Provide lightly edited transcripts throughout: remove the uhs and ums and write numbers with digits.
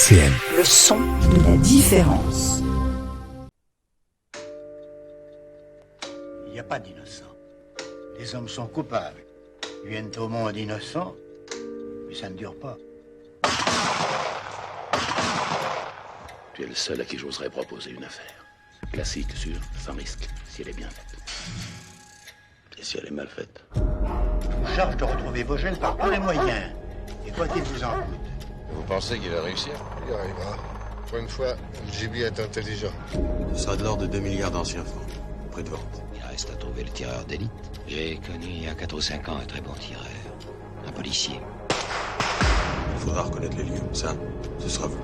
RCN. Le son de la différence. Il n'y a pas d'innocents. Les hommes sont coupables. Ils viennent au monde innocents, mais ça ne dure pas. Tu es le seul à qui j'oserais proposer une affaire. Classique, sûr, sans risque, si elle est bien faite. Et si elle est mal faite? Je vous charge de retrouver Vogel par tous les moyens. Et quoi qu'il vous en coûte. Vous pensez qu'il va réussir? Il y arrivera. Pour une fois, le GB est intelligent. Ce sera de l'ordre de 2 milliards d'anciens francs. Prix de vente. Il reste à trouver le tireur d'élite. J'ai connu il y a 4 ou 5 ans un très bon tireur. Un policier. Il faudra reconnaître les lieux. Ça, ce sera vous.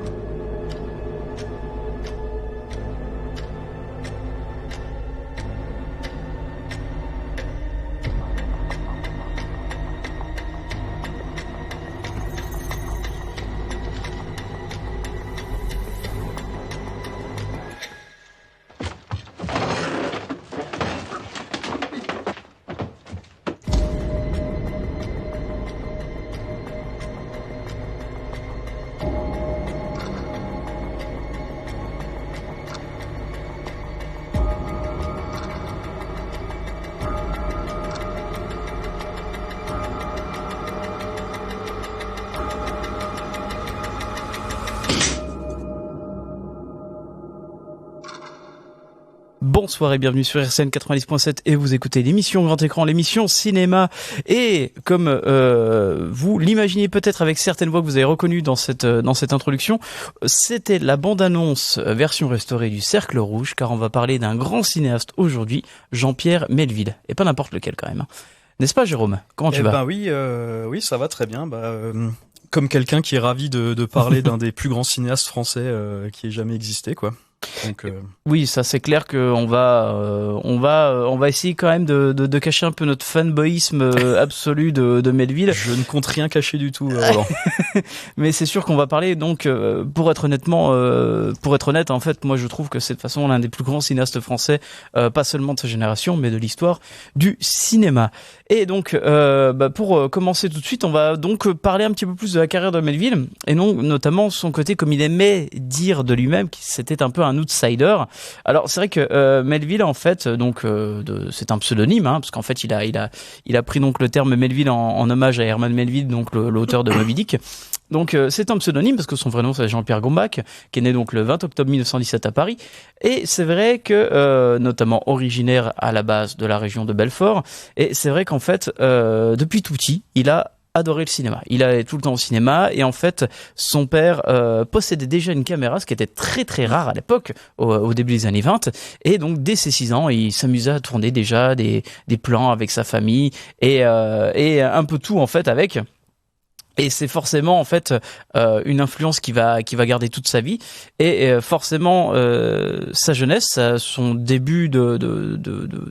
Bonsoir et bienvenue sur RCN 90.7 et vous écoutez l'émission Grand Écran, l'émission cinéma. Et comme vous l'imaginez peut-être avec certaines voix que vous avez reconnues dans cette introduction, c'était la bande-annonce version restaurée du Cercle Rouge, car on va parler d'un grand cinéaste aujourd'hui, Jean-Pierre Melville. Et pas n'importe lequel quand même. N'est-ce pas Jérôme? Comment tu vas? Oui, ça va très bien. Comme quelqu'un qui est ravi de parler d'un des plus grands cinéastes français qui ait jamais existé, quoi. Donc, oui, ça c'est clair que on va essayer quand même de cacher un peu notre fanboyisme absolu de Melville. Je ne compte rien cacher du tout. Mais c'est sûr qu'on va parler donc pour être honnête, en fait, moi je trouve que c'est de toute façon l'un des plus grands cinéastes français, pas seulement de sa génération, mais de l'histoire du cinéma. Et donc pour commencer tout de suite, on va donc parler un petit peu plus de la carrière de Melville et non notamment son côté, comme il aimait dire de lui-même, que c'était un peu un outsider. Alors c'est vrai que Melville en fait c'est un pseudonyme parce qu'en fait il a pris donc le terme Melville en hommage à Herman Melville, donc l'auteur de Moby Dick. Donc c'est un pseudonyme parce que son vrai nom c'est Jean-Pierre Gombach, qui est né donc le 20 octobre 1917 à Paris. Et c'est vrai que notamment originaire à la base de la région de Belfort, et c'est vrai qu'en fait depuis tout petit il a adoré le cinéma. Il allait tout le temps au cinéma et en fait son père possédait déjà une caméra, ce qui était très très rare à l'époque, au début des années 20, et donc dès ses 6 ans il s'amusait à tourner déjà des plans avec sa famille et un peu tout en fait avec. Et c'est forcément en fait une influence qui va garder toute sa vie, et forcément sa jeunesse, son début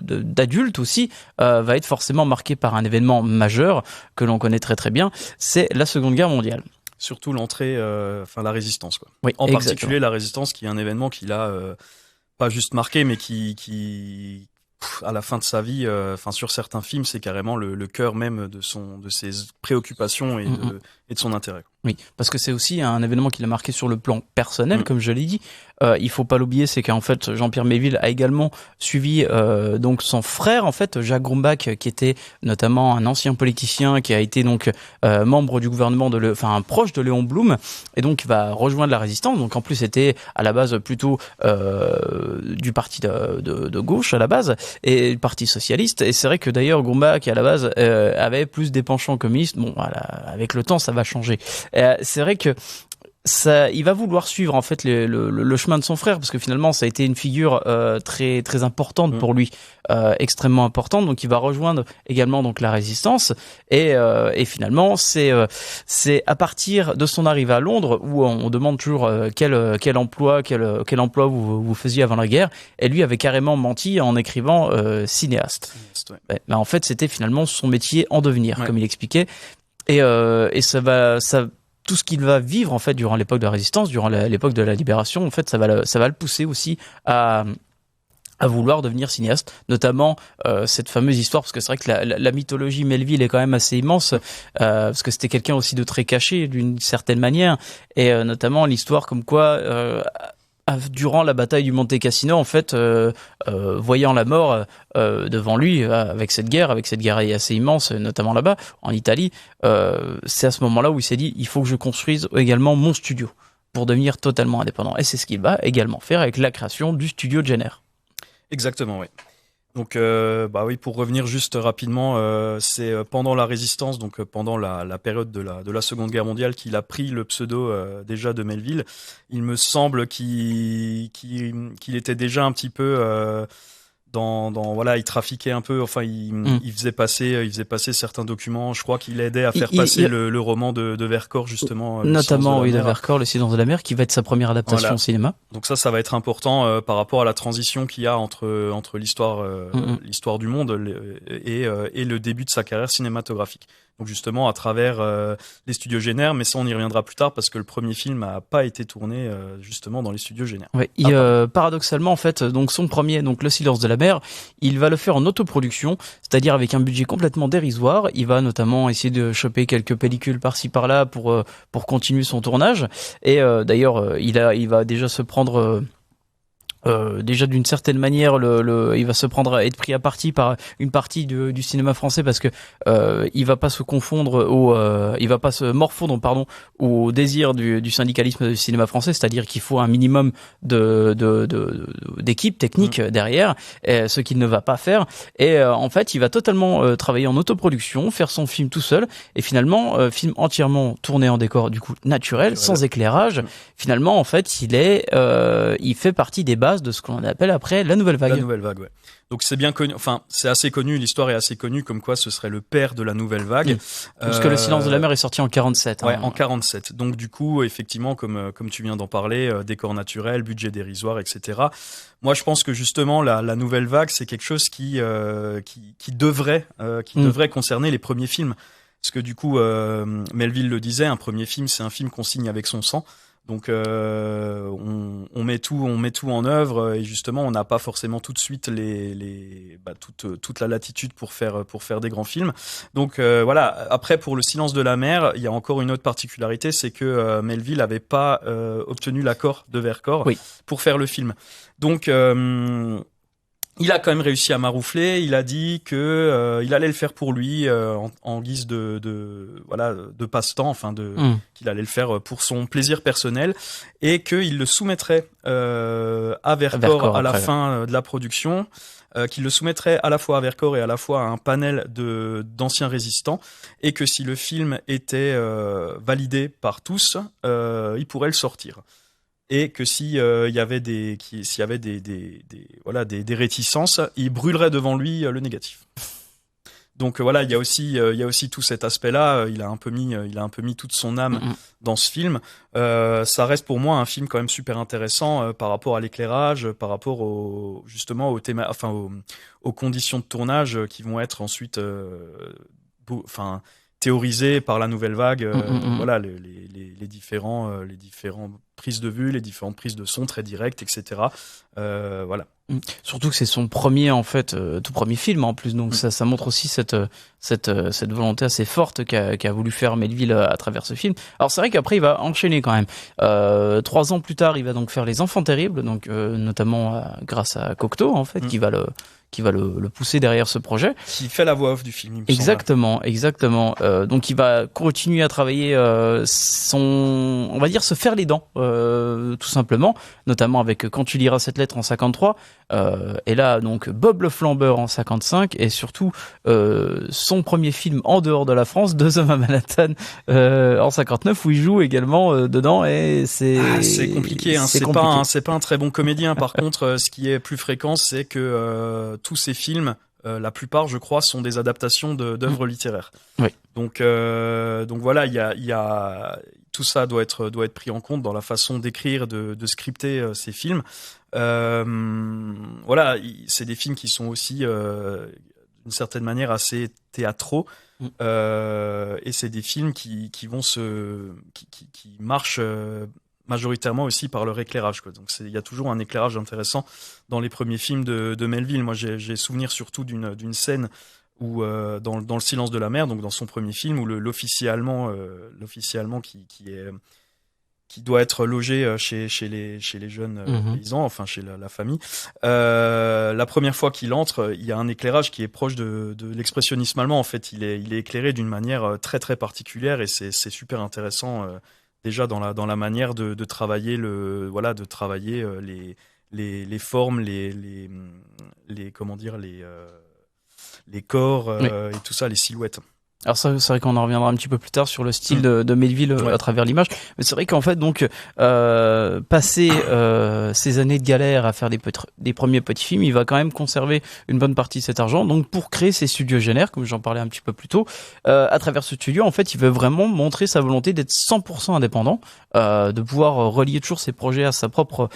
d'adulte aussi va être forcément marqué par un événement majeur que l'on connaît très très bien, c'est la Seconde Guerre mondiale. Surtout l'entrée, la résistance, quoi. Oui, en exactement. particulier la résistance, qui est un événement qui l'a pas juste marqué, mais qui à la fin de sa vie, sur certains films, c'est carrément le cœur même de ses préoccupations et de son intérêt. Oui, parce que c'est aussi un événement qui l'a marqué sur le plan personnel, comme je l'ai dit. Il faut pas l'oublier, c'est qu'en fait Jean-Pierre Melville a également suivi donc son frère en fait, Jacques Gombach, qui était notamment un ancien politicien, qui a été donc membre du gouvernement proche de Léon Blum, et donc il va rejoindre la résistance. Donc en plus c'était à la base plutôt du parti de gauche à la base, et le parti socialiste. Et c'est vrai que d'ailleurs Gombach à la base avait plus des penchants communistes. Bon, voilà, avec le temps ça va changer. C'est vrai que il va vouloir suivre en fait le chemin de son frère, parce que finalement ça a été une figure très très importante pour lui, extrêmement importante. Donc il va rejoindre également donc la résistance, et finalement c'est à partir de son arrivée à Londres où on demande toujours quel emploi vous faisiez avant la guerre, et lui avait carrément menti en écrivant cinéaste. Ouais. Mais en fait c'était finalement son métier en devenir, comme il expliquait, et ça tout ce qu'il va vivre en fait durant l'époque de la résistance, durant l'époque de la libération, en fait ça va le pousser aussi à à vouloir devenir cinéaste, notamment cette fameuse histoire, parce que c'est vrai que la mythologie Melville est quand même assez immense, parce que c'était quelqu'un aussi de très caché d'une certaine manière, et notamment l'histoire comme quoi durant la bataille du Monte Cassino, en fait, voyant la mort devant lui, avec cette guerre assez immense, notamment là-bas en Italie, c'est à ce moment-là où il s'est dit il faut que je construise également mon studio pour devenir totalement indépendant, et c'est ce qu'il va également faire avec la création du studio Jenner. Exactement, oui. Donc, oui, pour revenir juste rapidement, c'est pendant la Résistance, donc pendant la période de la Seconde Guerre mondiale, qu'il a pris le pseudo déjà de Melville. Il me semble qu'il était déjà un petit peu voilà, il trafiquait un peu, enfin il faisait passer certains documents. Je crois qu'il aidait à faire passer le roman de Vercors, justement, notamment de Vercors, Le Silence de la mer, qui va être sa première adaptation au cinéma. Donc ça va être important par rapport à la transition qu'il y a entre l'histoire du monde et le début de sa carrière cinématographique. Donc justement à travers les studios Jenner, mais ça on y reviendra plus tard parce que le premier film a pas été tourné justement dans les studios Jenner. Ouais, paradoxalement en fait, donc son premier, donc Le Silence de la mer, il va le faire en autoproduction, c'est-à-dire avec un budget complètement dérisoire. Il va notamment essayer de choper quelques pellicules par-ci par-là pour continuer son tournage. Et d'ailleurs, il va déjà se prendre déjà d'une certaine manière il va se prendre à être pris à partie par une partie du cinéma français, parce que il va pas se confondre il va pas se morfondre au désir du syndicalisme du cinéma français, c'est-à-dire qu'il faut un minimum d'équipe technique derrière, ce qu'il ne va pas faire, et en fait il va totalement travailler en autoproduction, faire son film tout seul, et finalement film entièrement tourné en décor du coup naturel, sans éclairage. Finalement en fait il fait partie des bases de ce qu'on appelle après la nouvelle vague. La nouvelle vague, ouais. Donc c'est bien connu, enfin c'est assez connu, l'histoire est assez connue comme quoi ce serait le père de la nouvelle vague. Parce que Le Silence de la mer est sorti en 47. Ouais, en 47. Donc du coup, effectivement, comme tu viens d'en parler, décor naturel, budget dérisoire, etc. Moi, je pense que justement la nouvelle vague, c'est quelque chose qui devrait concerner les premiers films. Parce que du coup, Melville le disait, un premier film, c'est un film qu'on signe avec son sang. Donc on met tout en œuvre, et justement on n'a pas forcément tout de suite toute la latitude pour faire des grands films. Donc voilà. Après, pour Le Silence de la mer, il y a encore une autre particularité, c'est que Melville avait pas obtenu l'accord de Vercors pour faire le film. Donc il a quand même réussi à maroufler. Il a dit que il allait le faire pour lui en guise de passe-temps, qu'il allait le faire pour son plaisir personnel, et qu'il le soumettrait à Vercors à la fin de la production, qu'il le soumettrait à la fois à Vercors et à la fois à un panel d'anciens résistants, et que si le film était validé par tous, il pourrait le sortir. Et que s'il y avait des réticences, il brûlerait devant lui le négatif. Donc voilà, il y a aussi tout cet aspect-là. Il a un peu mis toute son âme dans ce film. Ça reste pour moi un film quand même super intéressant par rapport à l'éclairage, par rapport aux conditions de tournage qui vont être ensuite théorisé par la nouvelle vague, voilà, les différents prises de vue, les différentes prises de son très directes, etc. Voilà. Surtout que c'est son premier, en fait, tout premier film en plus, donc ça montre aussi cette volonté assez forte qu'a voulu faire Melville à travers ce film. Alors c'est vrai qu'après il va enchaîner quand même. 3 ans plus tard, il va donc faire Les Enfants Terribles, donc notamment grâce à Cocteau en fait, qui va le pousser derrière ce projet. Qui fait la voix off du film, il me semble. Exactement. Donc il va continuer à travailler on va dire se faire les dents, tout simplement, notamment avec Quand tu liras cette lettre en 53, et là donc Bob le Flambeur en 55, et surtout son premier film en dehors de la France, 2 hommes à Manhattan en 59, où il joue également dedans, et c'est compliqué, hein. C'est pas un très bon comédien. Par contre, ce qui est plus fréquent, c'est que tous ces films, la plupart, je crois, sont des adaptations d'œuvres littéraires. Oui. Donc voilà, il y a tout ça doit être pris en compte dans la façon d'écrire, de scripter ces films. Voilà, c'est des films qui sont aussi d'une certaine manière assez théâtraux, et c'est des films qui marchent majoritairement aussi par leur éclairage, quoi. Donc il y a toujours un éclairage intéressant dans les premiers films de Melville. Moi, j'ai souvenir surtout d'une scène où dans le Silence de la mer, donc dans son premier film, où l'officier allemand qui doit être logé chez les jeunes paysans, enfin chez la famille. La première fois qu'il entre, il y a un éclairage qui est proche de l'expressionnisme allemand. En fait, il est éclairé d'une manière très très particulière, et c'est super intéressant déjà dans la manière de travailler de travailler les formes, les comment dire, les corps et tout ça, les silhouettes. Alors ça, c'est vrai qu'on en reviendra un petit peu plus tard sur le style de Melville à travers l'image, mais c'est vrai qu'en fait donc passer ces années de galère à faire des premiers petits films, il va quand même conserver une bonne partie de cet argent, donc pour créer ses studios génères, comme j'en parlais un petit peu plus tôt. À travers ce studio, en fait, il veut vraiment montrer sa volonté d'être 100% indépendant, de pouvoir relier toujours ses projets à sa propre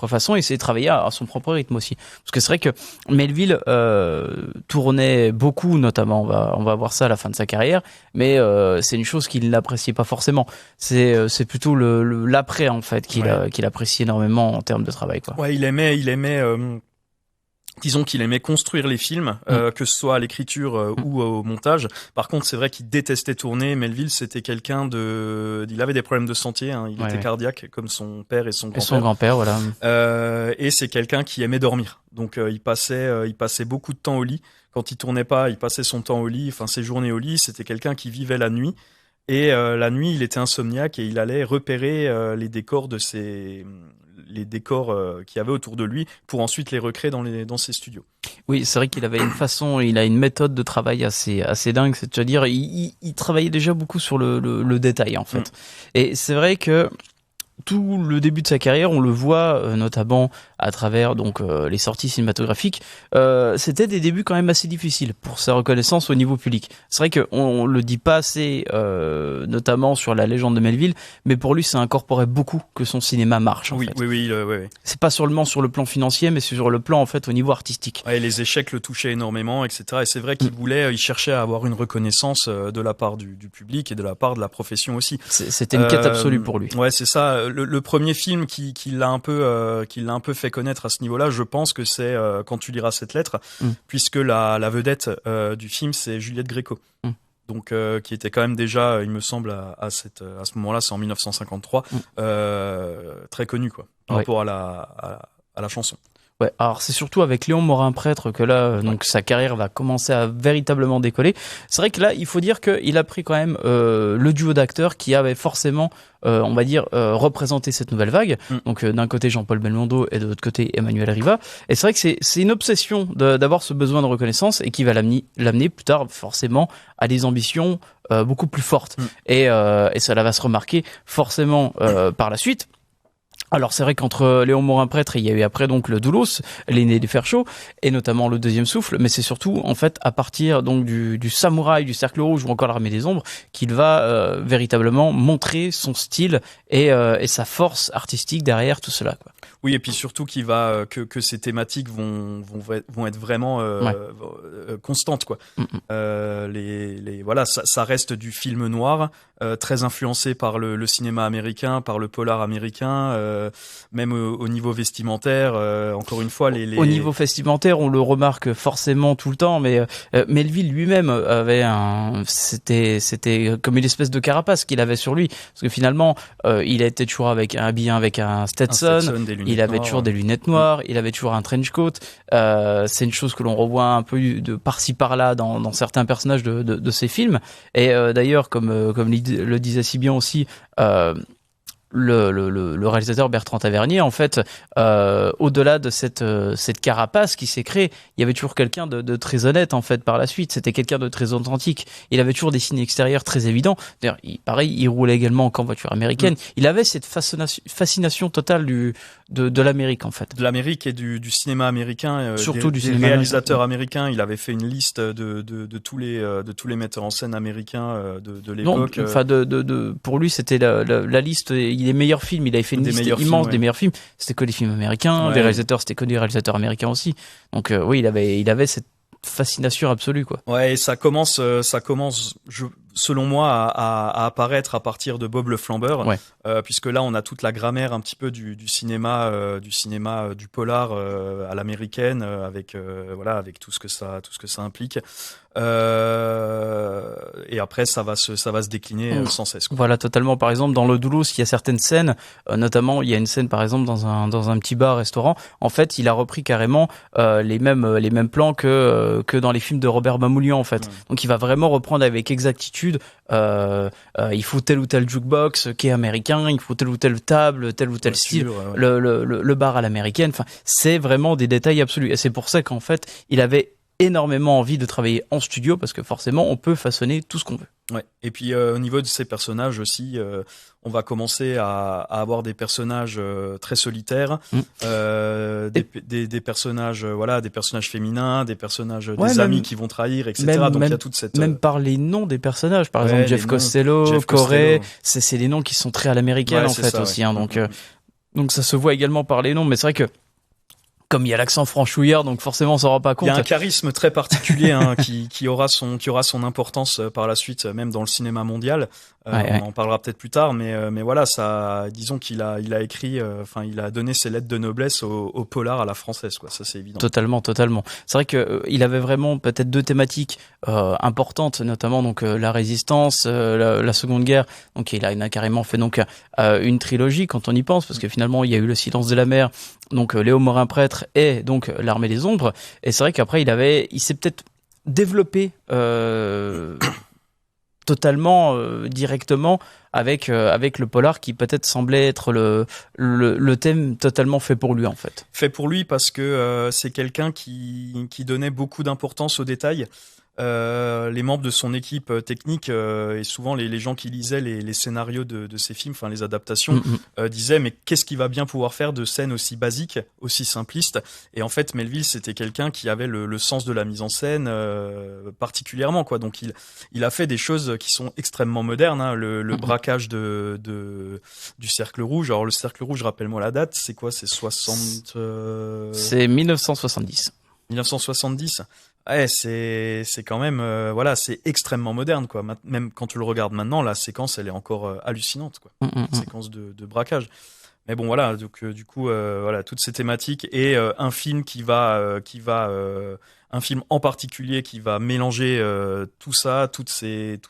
façon, et essayer de travailler à son propre rythme aussi. Parce que c'est vrai que Melville tournait beaucoup, notamment on va voir ça à la fin de sa carrière, mais c'est une chose qu'il n'appréciait pas forcément. C'est plutôt l'après, en fait, qu'il apprécie énormément en termes de travail, quoi. Ouais, disons qu'il aimait construire les films, que ce soit à l'écriture ou au montage. Par contre, c'est vrai qu'il détestait tourner. Melville, c'était quelqu'un il avait des problèmes de santé, hein. Il était cardiaque, comme son père et son grand-père. Et son grand-père, voilà. Et c'est quelqu'un qui aimait dormir. Donc, il passait beaucoup de temps au lit. Quand il tournait pas, il passait son temps au lit, enfin ses journées au lit. C'était quelqu'un qui vivait la nuit. Et la nuit, il était insomniaque et il allait repérer les décors qu'il y avait autour de lui pour ensuite les recréer dans ses studios. Oui, c'est vrai qu'il avait il a une méthode de travail assez dingue. C'est-à-dire, il travaillait déjà beaucoup sur le détail, en fait. Et c'est vrai que tout le début de sa carrière, on le voit notamment à travers donc les sorties cinématographiques. C'était des débuts quand même assez difficiles pour sa reconnaissance au niveau public. C'est vrai qu'on le dit pas assez, notamment sur La Légende de Melville, mais pour lui, ça incorporait beaucoup que son cinéma marche. En fait. Oui. C'est pas seulement sur le plan financier, mais sur le plan en fait au niveau artistique. Ouais, les échecs le touchaient énormément, etc. Et c'est vrai il cherchait à avoir une reconnaissance de la part du public et de la part de la profession aussi. C'était une quête absolue pour lui. Ouais, c'est ça. Le premier film qui l'a un peu fait connaître à ce niveau-là, je pense que c'est Quand tu liras cette lettre, puisque la vedette du film, c'est Juliette Gréco. Donc qui était quand même déjà, il me semble, à ce moment-là, c'est en 1953, très connue, quoi, par rapport à la chanson. Ouais, alors c'est surtout avec Léon Morin-Prêtre que là, donc sa carrière va commencer à véritablement décoller. C'est vrai que là, il faut dire qu'il a pris quand même le duo d'acteurs qui avait forcément, on va dire, représenté cette nouvelle vague. Donc d'un côté Jean-Paul Belmondo et de l'autre côté Emmanuel Riva. Et c'est vrai que c'est une obsession d'avoir ce besoin de reconnaissance et qui va l'amener plus tard forcément à des ambitions beaucoup plus fortes. Et cela va se remarquer forcément par la suite. Alors c'est vrai qu'entre Léon Morin-Prêtre, il y a eu après donc le Doulos, L'aîné des fers chauds, et notamment Le Deuxième souffle, mais c'est surtout en fait à partir donc du Samouraï, du Cercle rouge ou encore L'Armée des ombres qu'il va véritablement montrer son style et sa force artistique derrière tout cela, quoi. Oui, et puis surtout qu'il va que ces thématiques vont être vraiment constantes, quoi. Voilà, ça reste du film noir, très influencé par le cinéma américain, par le polar américain, même au niveau vestimentaire. Encore une fois, au niveau vestimentaire, on le remarque forcément tout le temps, mais Melville lui-même avait c'était comme une espèce de carapace qu'il avait sur lui, parce que finalement, il était toujours habillé avec un Stetson, il avait toujours des lunettes noires, il avait toujours un trench coat. C'est une chose que l'on revoit un peu de par-ci par-là dans certains personnages de ces films. Et d'ailleurs, comme le disait si bien aussi le réalisateur Bertrand Tavernier, en fait, au-delà de cette carapace qui s'est créée, il y avait toujours quelqu'un de très honnête, en fait, par la suite. C'était quelqu'un de très authentique. Il avait toujours des signes extérieurs très évidents. D'ailleurs, il roulait également en voiture américaine. Il avait cette fascination totale de l'Amérique, en fait. De l'Amérique et du cinéma américain. Surtout du cinéma réalisateurs américains. Il avait fait une liste de tous les metteurs en scène américains de l'époque. Non, enfin, pour lui, c'était la liste. Les meilleurs films, il avait fait une liste immense des meilleurs films. C'était que les films américains, des réalisateurs, c'était que des réalisateurs américains aussi. Donc oui, il avait cette fascination absolue, quoi. Ouais, et ça commence selon moi, à apparaître à partir de Bob le Flambeur, puisque là on a toute la grammaire un petit peu du cinéma du polar à l'américaine, avec avec tout ce que ça implique. Et après ça va se décliner sans cesse, quoi. Voilà, totalement. Par exemple, dans le Doulos, il y a certaines scènes, notamment il y a une scène par exemple dans un petit bar restaurant. En fait, il a repris carrément les mêmes plans que dans les films de Robert Mamoulian, en fait. Donc il va vraiment reprendre avec exactitude. Il faut tel ou tel jukebox qui est américain, il faut telle ou telle table, tel ou tel style, le bar à l'américaine. Enfin, c'est vraiment des détails absolus. Et c'est pour ça qu'en fait, il avait énormément envie de travailler en studio, parce que forcément on peut façonner tout ce qu'on veut. Ouais. Et puis au niveau de ces personnages aussi, on va commencer à avoir des personnages très solitaires, des personnages des personnages féminins, des personnages des amis qui vont trahir, etc. Donc il y a toute cette même par les noms des personnages, par exemple Jeff Costello, Corey, c'est des noms qui sont très à l'américaine en fait ça, aussi. Hein, donc ça se voit également par les noms, mais c'est vrai que comme il y a l'accent franchouillard, donc forcément on s'en rend pas compte. Il y a un charisme très particulier qui aura son importance par la suite, même dans le cinéma mondial. On en parlera peut-être plus tard, mais voilà, ça, disons qu'il a écrit, il a donné ses lettres de noblesse au polar à la française, quoi. Ça c'est évident. Totalement. C'est vrai que il avait vraiment peut-être deux thématiques importantes, notamment donc la résistance, la Seconde Guerre. Donc il a carrément fait donc une trilogie quand on y pense, parce que finalement il y a eu Le Silence de la mer, donc Léo Morin prêtre et donc L'Armée des Ombres. Et c'est vrai qu'après il s'est peut-être développé totalement directement avec le polar, qui peut-être semblait être le thème totalement fait pour lui en fait. Fait pour lui parce que c'est quelqu'un qui donnait beaucoup d'importance aux détails. Les membres de son équipe technique et souvent les gens qui lisaient les scénarios de ces films, enfin les adaptations, disaient mais qu'est-ce qu'il va bien pouvoir faire de scènes aussi basiques, aussi simplistes. Et en fait Melville c'était quelqu'un qui avait le sens de la mise en scène particulièrement, quoi. Donc il a fait des choses qui sont extrêmement modernes, hein. Le braquage du Cercle Rouge. Alors le Cercle Rouge, rappelle-moi la date, c'est quoi? C'est 60 C'est 1970. 1970. Ouais, c'est quand même c'est extrêmement moderne, quoi. Même quand tu le regardes maintenant, la séquence elle est encore hallucinante, quoi. Séquence de braquage. Mais bon voilà, donc du coup toutes ces thématiques et un film un film en particulier qui va mélanger tout ça, toutes ces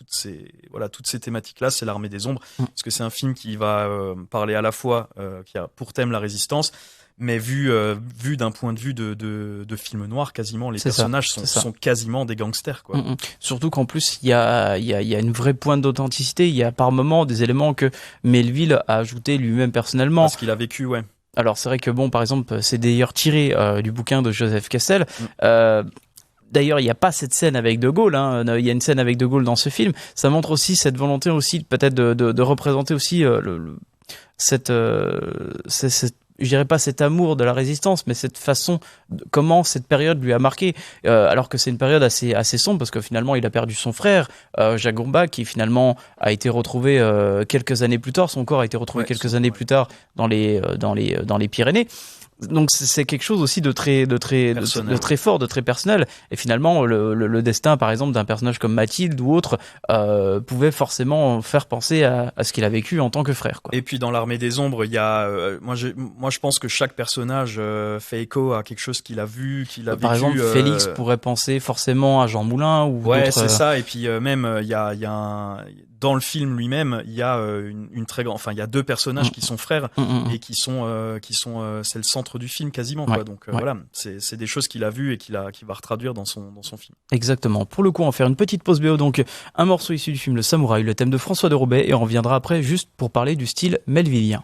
thématiques là, c'est L'Armée des Ombres, parce que c'est un film qui va parler à la fois qui a pour thème la résistance, mais vu d'un point de vue de film noir, quasiment les personnages sont quasiment des gangsters, quoi. Surtout qu'en plus il y a une vraie pointe d'authenticité. Il y a par moments des éléments que Melville a ajouté lui-même personnellement, parce qu'il a vécu. Alors c'est vrai que bon, par exemple, c'est d'ailleurs tiré du bouquin de Joseph Kessel. D'ailleurs, il n'y a pas cette scène avec De Gaulle, hein. Il y a une scène avec De Gaulle dans ce film. Ça montre aussi cette volonté aussi peut-être de représenter aussi cette je dirais pas cet amour de la résistance, mais cette façon, comment cette période lui a marqué, alors que c'est une période assez sombre, parce que finalement il a perdu son frère, Jacques Goumba, qui finalement a été retrouvé quelques années plus tard, son corps a été retrouvé quelques années plus tard dans les Pyrénées. Donc c'est quelque chose aussi de très fort, de très personnel. Et finalement, le destin, par exemple, d'un personnage comme Mathilde ou autre, pouvait forcément faire penser à ce qu'il a vécu en tant que frère, quoi. Et puis dans L'Armée des Ombres, il y a, moi je pense que chaque personnage fait écho à quelque chose qu'il a vu, qu'il a vécu. Par exemple, Félix pourrait penser forcément à Jean Moulin ou ouais, d'autres. C'est ça. Et puis même il y a dans le film lui-même, il y a une très grande, il y a deux personnages qui sont frères et qui sont c'est le centre du film quasiment, quoi. Donc voilà, c'est des choses qu'il a vues et qu'il va retraduire dans son film. Exactement. Pour le coup, on va faire une petite pause BO, donc un morceau issu du film Le Samouraï, le thème de François de Roubaix, et on reviendra après juste pour parler du style melvillien.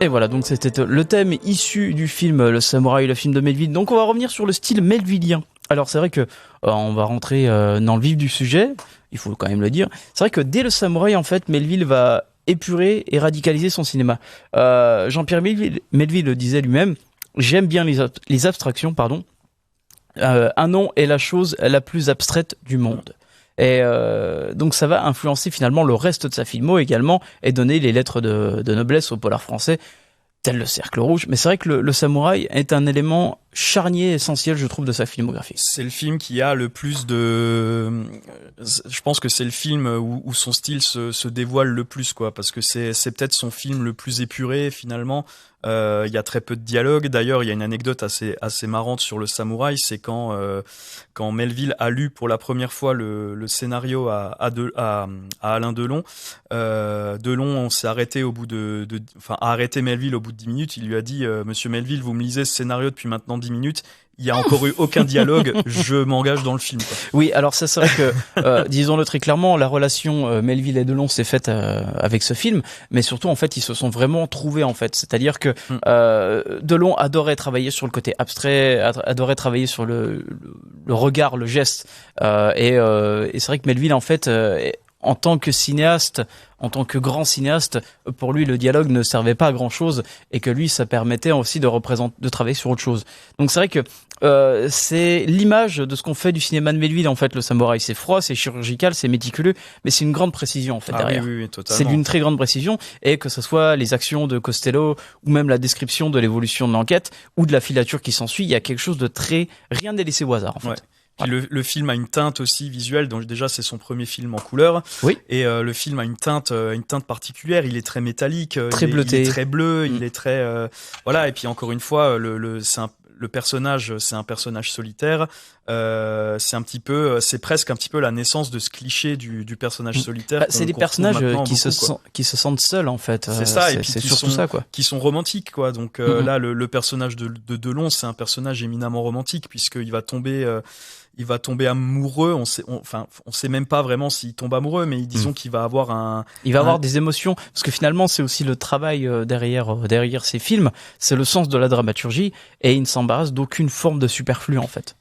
Et voilà, donc c'était le thème issu du film Le Samouraï, le film de Melville. Donc on va revenir sur le style melvillien. Alors c'est vrai que on va rentrer dans le vif du sujet, il faut quand même le dire. C'est vrai que dès Le Samouraï, en fait, Melville va épurer et radicaliser son cinéma. Jean-Pierre Melville le disait lui-même, j'aime bien les abstractions, pardon. Un nom est la chose la plus abstraite du monde. Et donc ça va influencer finalement le reste de sa filmo également, et donner les lettres de noblesse au polar français, tel Le Cercle Rouge. Mais c'est vrai que le Samouraï est un élément charnier essentiel, je trouve, de sa filmographie. C'est le film qui a le plus de... Je pense que c'est le film où son style se dévoile le plus, quoi, parce que c'est peut-être son film le plus épuré, finalement. Il y a très peu de dialogue. D'ailleurs, il y a une anecdote assez marrante sur le samouraï, c'est quand Melville a lu pour la première fois le scénario à Alain Delon. Delon s'est arrêté a arrêté Melville au bout de 10 minutes. Il lui a dit, Monsieur Melville, vous me lisez ce scénario depuis maintenant 10 minutes. Il y a encore eu aucun dialogue. Je m'engage dans le film, quoi. Oui, alors ça, c'est vrai que, disons-le très clairement, la relation Melville et Delon s'est faite avec ce film, mais surtout, en fait, ils se sont vraiment trouvés, en fait. C'est-à-dire que Delon adorait travailler sur le côté abstrait, adorait travailler sur le regard, le geste, et c'est vrai que Melville, en fait, en tant que cinéaste, en tant que grand cinéaste, pour lui, le dialogue ne servait pas à grand chose et que lui, ça permettait aussi de travailler sur autre chose. Donc c'est vrai que c'est l'image de ce qu'on fait du cinéma de Melville, en fait, le samouraï. C'est froid, c'est chirurgical, c'est méticuleux, mais c'est une grande précision, en fait, derrière. Oui, totalement. C'est d'une très grande précision, et que ce soit les actions de Costello ou même la description de l'évolution de l'enquête ou de la filature qui s'ensuit, il y a quelque chose de rien n'est laissé au hasard, en fait. Ouais. Puis le film a une teinte aussi visuelle, donc déjà c'est son premier film en couleur. Oui. Et le film a une teinte particulière. Il est très métallique, très bleuté, il est très bleu, il est très voilà. Et puis encore une fois, le personnage, c'est un personnage solitaire. C'est presque un petit peu la naissance de ce cliché du personnage solitaire. C'est des personnages qui se sentent seuls, en fait. C'est ça, et puis c'est surtout ça, quoi. Qui sont romantiques, quoi. Donc là, le personnage de Delon, c'est un personnage éminemment romantique, puisqu'il va tomber amoureux. On sait même pas vraiment s'il tombe amoureux, mais disons qu'il va avoir avoir des émotions, parce que finalement c'est aussi le travail derrière ces films, c'est le sens de la dramaturgie, et il ne s'embarrasse d'aucune forme de superflu, en fait.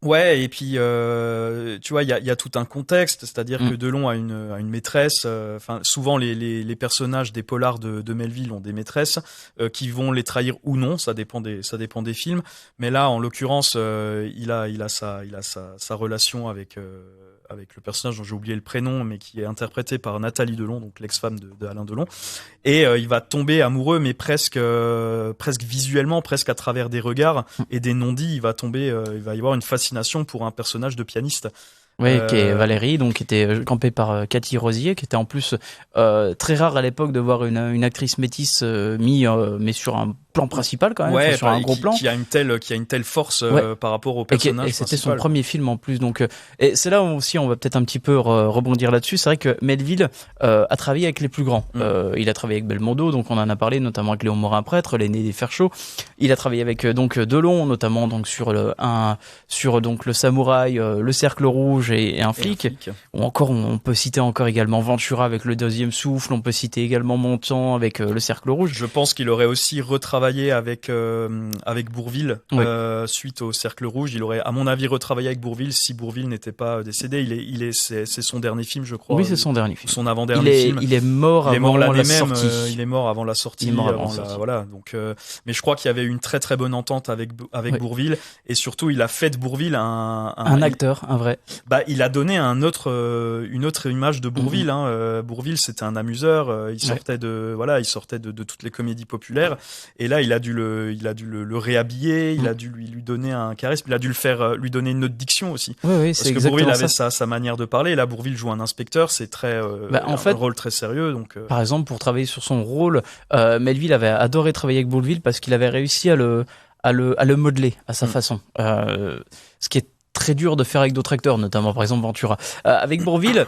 Ouais, et puis tu vois, il y a tout un contexte, c'est-à-dire que Delon a une maîtresse. Enfin, souvent les personnages des polars de Melville ont des maîtresses qui vont les trahir ou non, ça dépend des films. Mais là, en l'occurrence, il a sa relation avec le personnage dont j'ai oublié le prénom, mais qui est interprété par Nathalie Delon, donc l'ex-femme de Alain Delon. Et il va tomber amoureux, mais presque visuellement, presque à travers des regards et des non-dits. Il va y avoir une fascination pour un personnage de pianiste. Oui, qui est Valérie, donc qui était campée par Cathy Rosier, qui était en plus très rare à l'époque de voir une actrice métisse mais sur un plan principal quand même, sur un gros plan, qui a une telle force par rapport au personnage. Et c'était son premier film en plus, donc et c'est là où aussi on va peut-être un petit peu rebondir là-dessus. C'est vrai que Melville a travaillé avec les plus grands. Il a travaillé avec Belmondo, donc on en a parlé, notamment avec Léon Morin Prêtre, l'aîné des Fers chauds. Il a travaillé avec donc Delon, notamment donc sur donc le Samouraï, le Cercle rouge et un flic. Ou encore on peut citer encore également Ventura avec le Deuxième souffle. On peut citer également Montand avec le Cercle rouge. Je pense qu'il aurait aussi retravaillé avec Bourvil suite au Cercle rouge. Il aurait, à mon avis, retravaillé avec Bourvil si Bourvil n'était pas décédé. C'est son dernier film, je crois. Oui, c'est son dernier film. Son avant-dernier film. Il est mort avant la sortie. Il est mort avant la sortie. Voilà. Donc, mais je crois qu'il y avait une très très bonne entente avec Bourvil, et surtout il a fait de Bourvil un acteur, un vrai. Il a donné une autre image de Bourvil. Bourvil, c'était un amuseur. Il sortait de toutes les comédies populaires. Et là, il a dû le réhabiller. Il a dû lui donner un charisme. Il a dû lui donner une autre diction aussi. Oui, parce que Bourvil avait sa manière de parler. Et là, Bourvil joue un inspecteur. C'est très un rôle très sérieux. Donc, par exemple, pour travailler sur son rôle, Melville avait adoré travailler avec Bourvil parce qu'il avait réussi à le modeler à sa façon. Ce qui est très dur de faire avec d'autres acteurs, notamment par exemple Ventura. Avec Bourvil,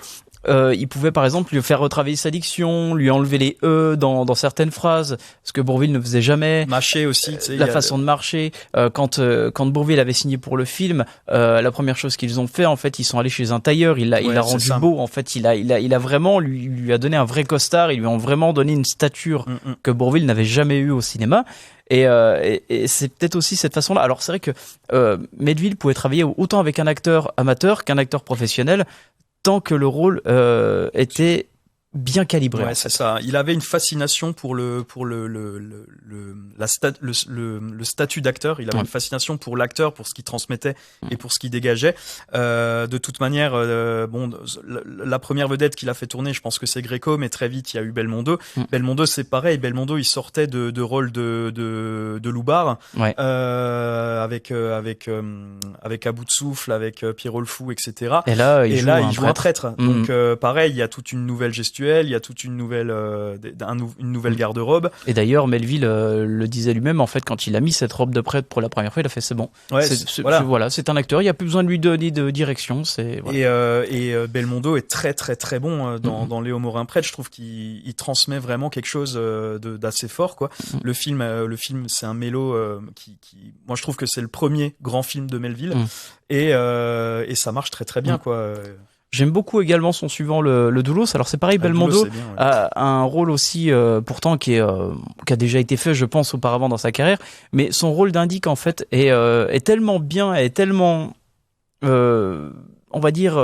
il pouvait par exemple lui faire retravailler sa diction, lui enlever les E dans certaines phrases, ce que Bourvil ne faisait jamais. Mâcher aussi, façon de marcher. Quand Bourvil avait signé pour le film, la première chose qu'ils ont fait, en fait, ils sont allés chez un tailleur. Il l'a rendu beau. En fait, il a vraiment lui a donné un vrai costard. Ils lui ont vraiment donné une stature que Bourvil n'avait jamais eue au cinéma. Et c'est peut-être aussi cette façon-là. Alors c'est vrai que Melville pouvait travailler autant avec un acteur amateur qu'un acteur professionnel, tant que le rôle était bien calibré. Ouais, c'est ça. Il avait une fascination pour le statut d'acteur. Il avait une fascination pour l'acteur, pour ce qu'il transmettait et pour ce qu'il dégageait. De toute manière, la première vedette qu'il a fait tourner, je pense que c'est Gréco, mais très vite il y a eu Belmondo. Belmondo, c'est pareil. Belmondo, il sortait de rôle de loupard, avec À bout de souffle, avec Pierrot le Fou, etc. Et là, il joue un traître. Donc pareil, il y a toute une nouvelle gestuelle, il y a toute une nouvelle garde-robe. Et d'ailleurs, Melville le disait lui-même, en fait, quand il a mis cette robe de prêtre pour la première fois, il a fait c'est bon. Ouais, voilà, c'est un acteur, il n'y a plus besoin de lui donner de direction. Et Belmondo est très très très bon dans Léo Morin prêtre. Je trouve qu'il transmet vraiment quelque chose d'assez fort, quoi. Le film, c'est un mélo qui moi je trouve que c'est le premier grand film de Melville et ça marche très très bien, quoi. J'aime beaucoup également son suivant, le Doulos. Alors c'est pareil, Belmondo a un rôle aussi pourtant qui a déjà été fait, je pense, auparavant dans sa carrière, mais son rôle d'indique en fait est tellement bien, est tellement on va dire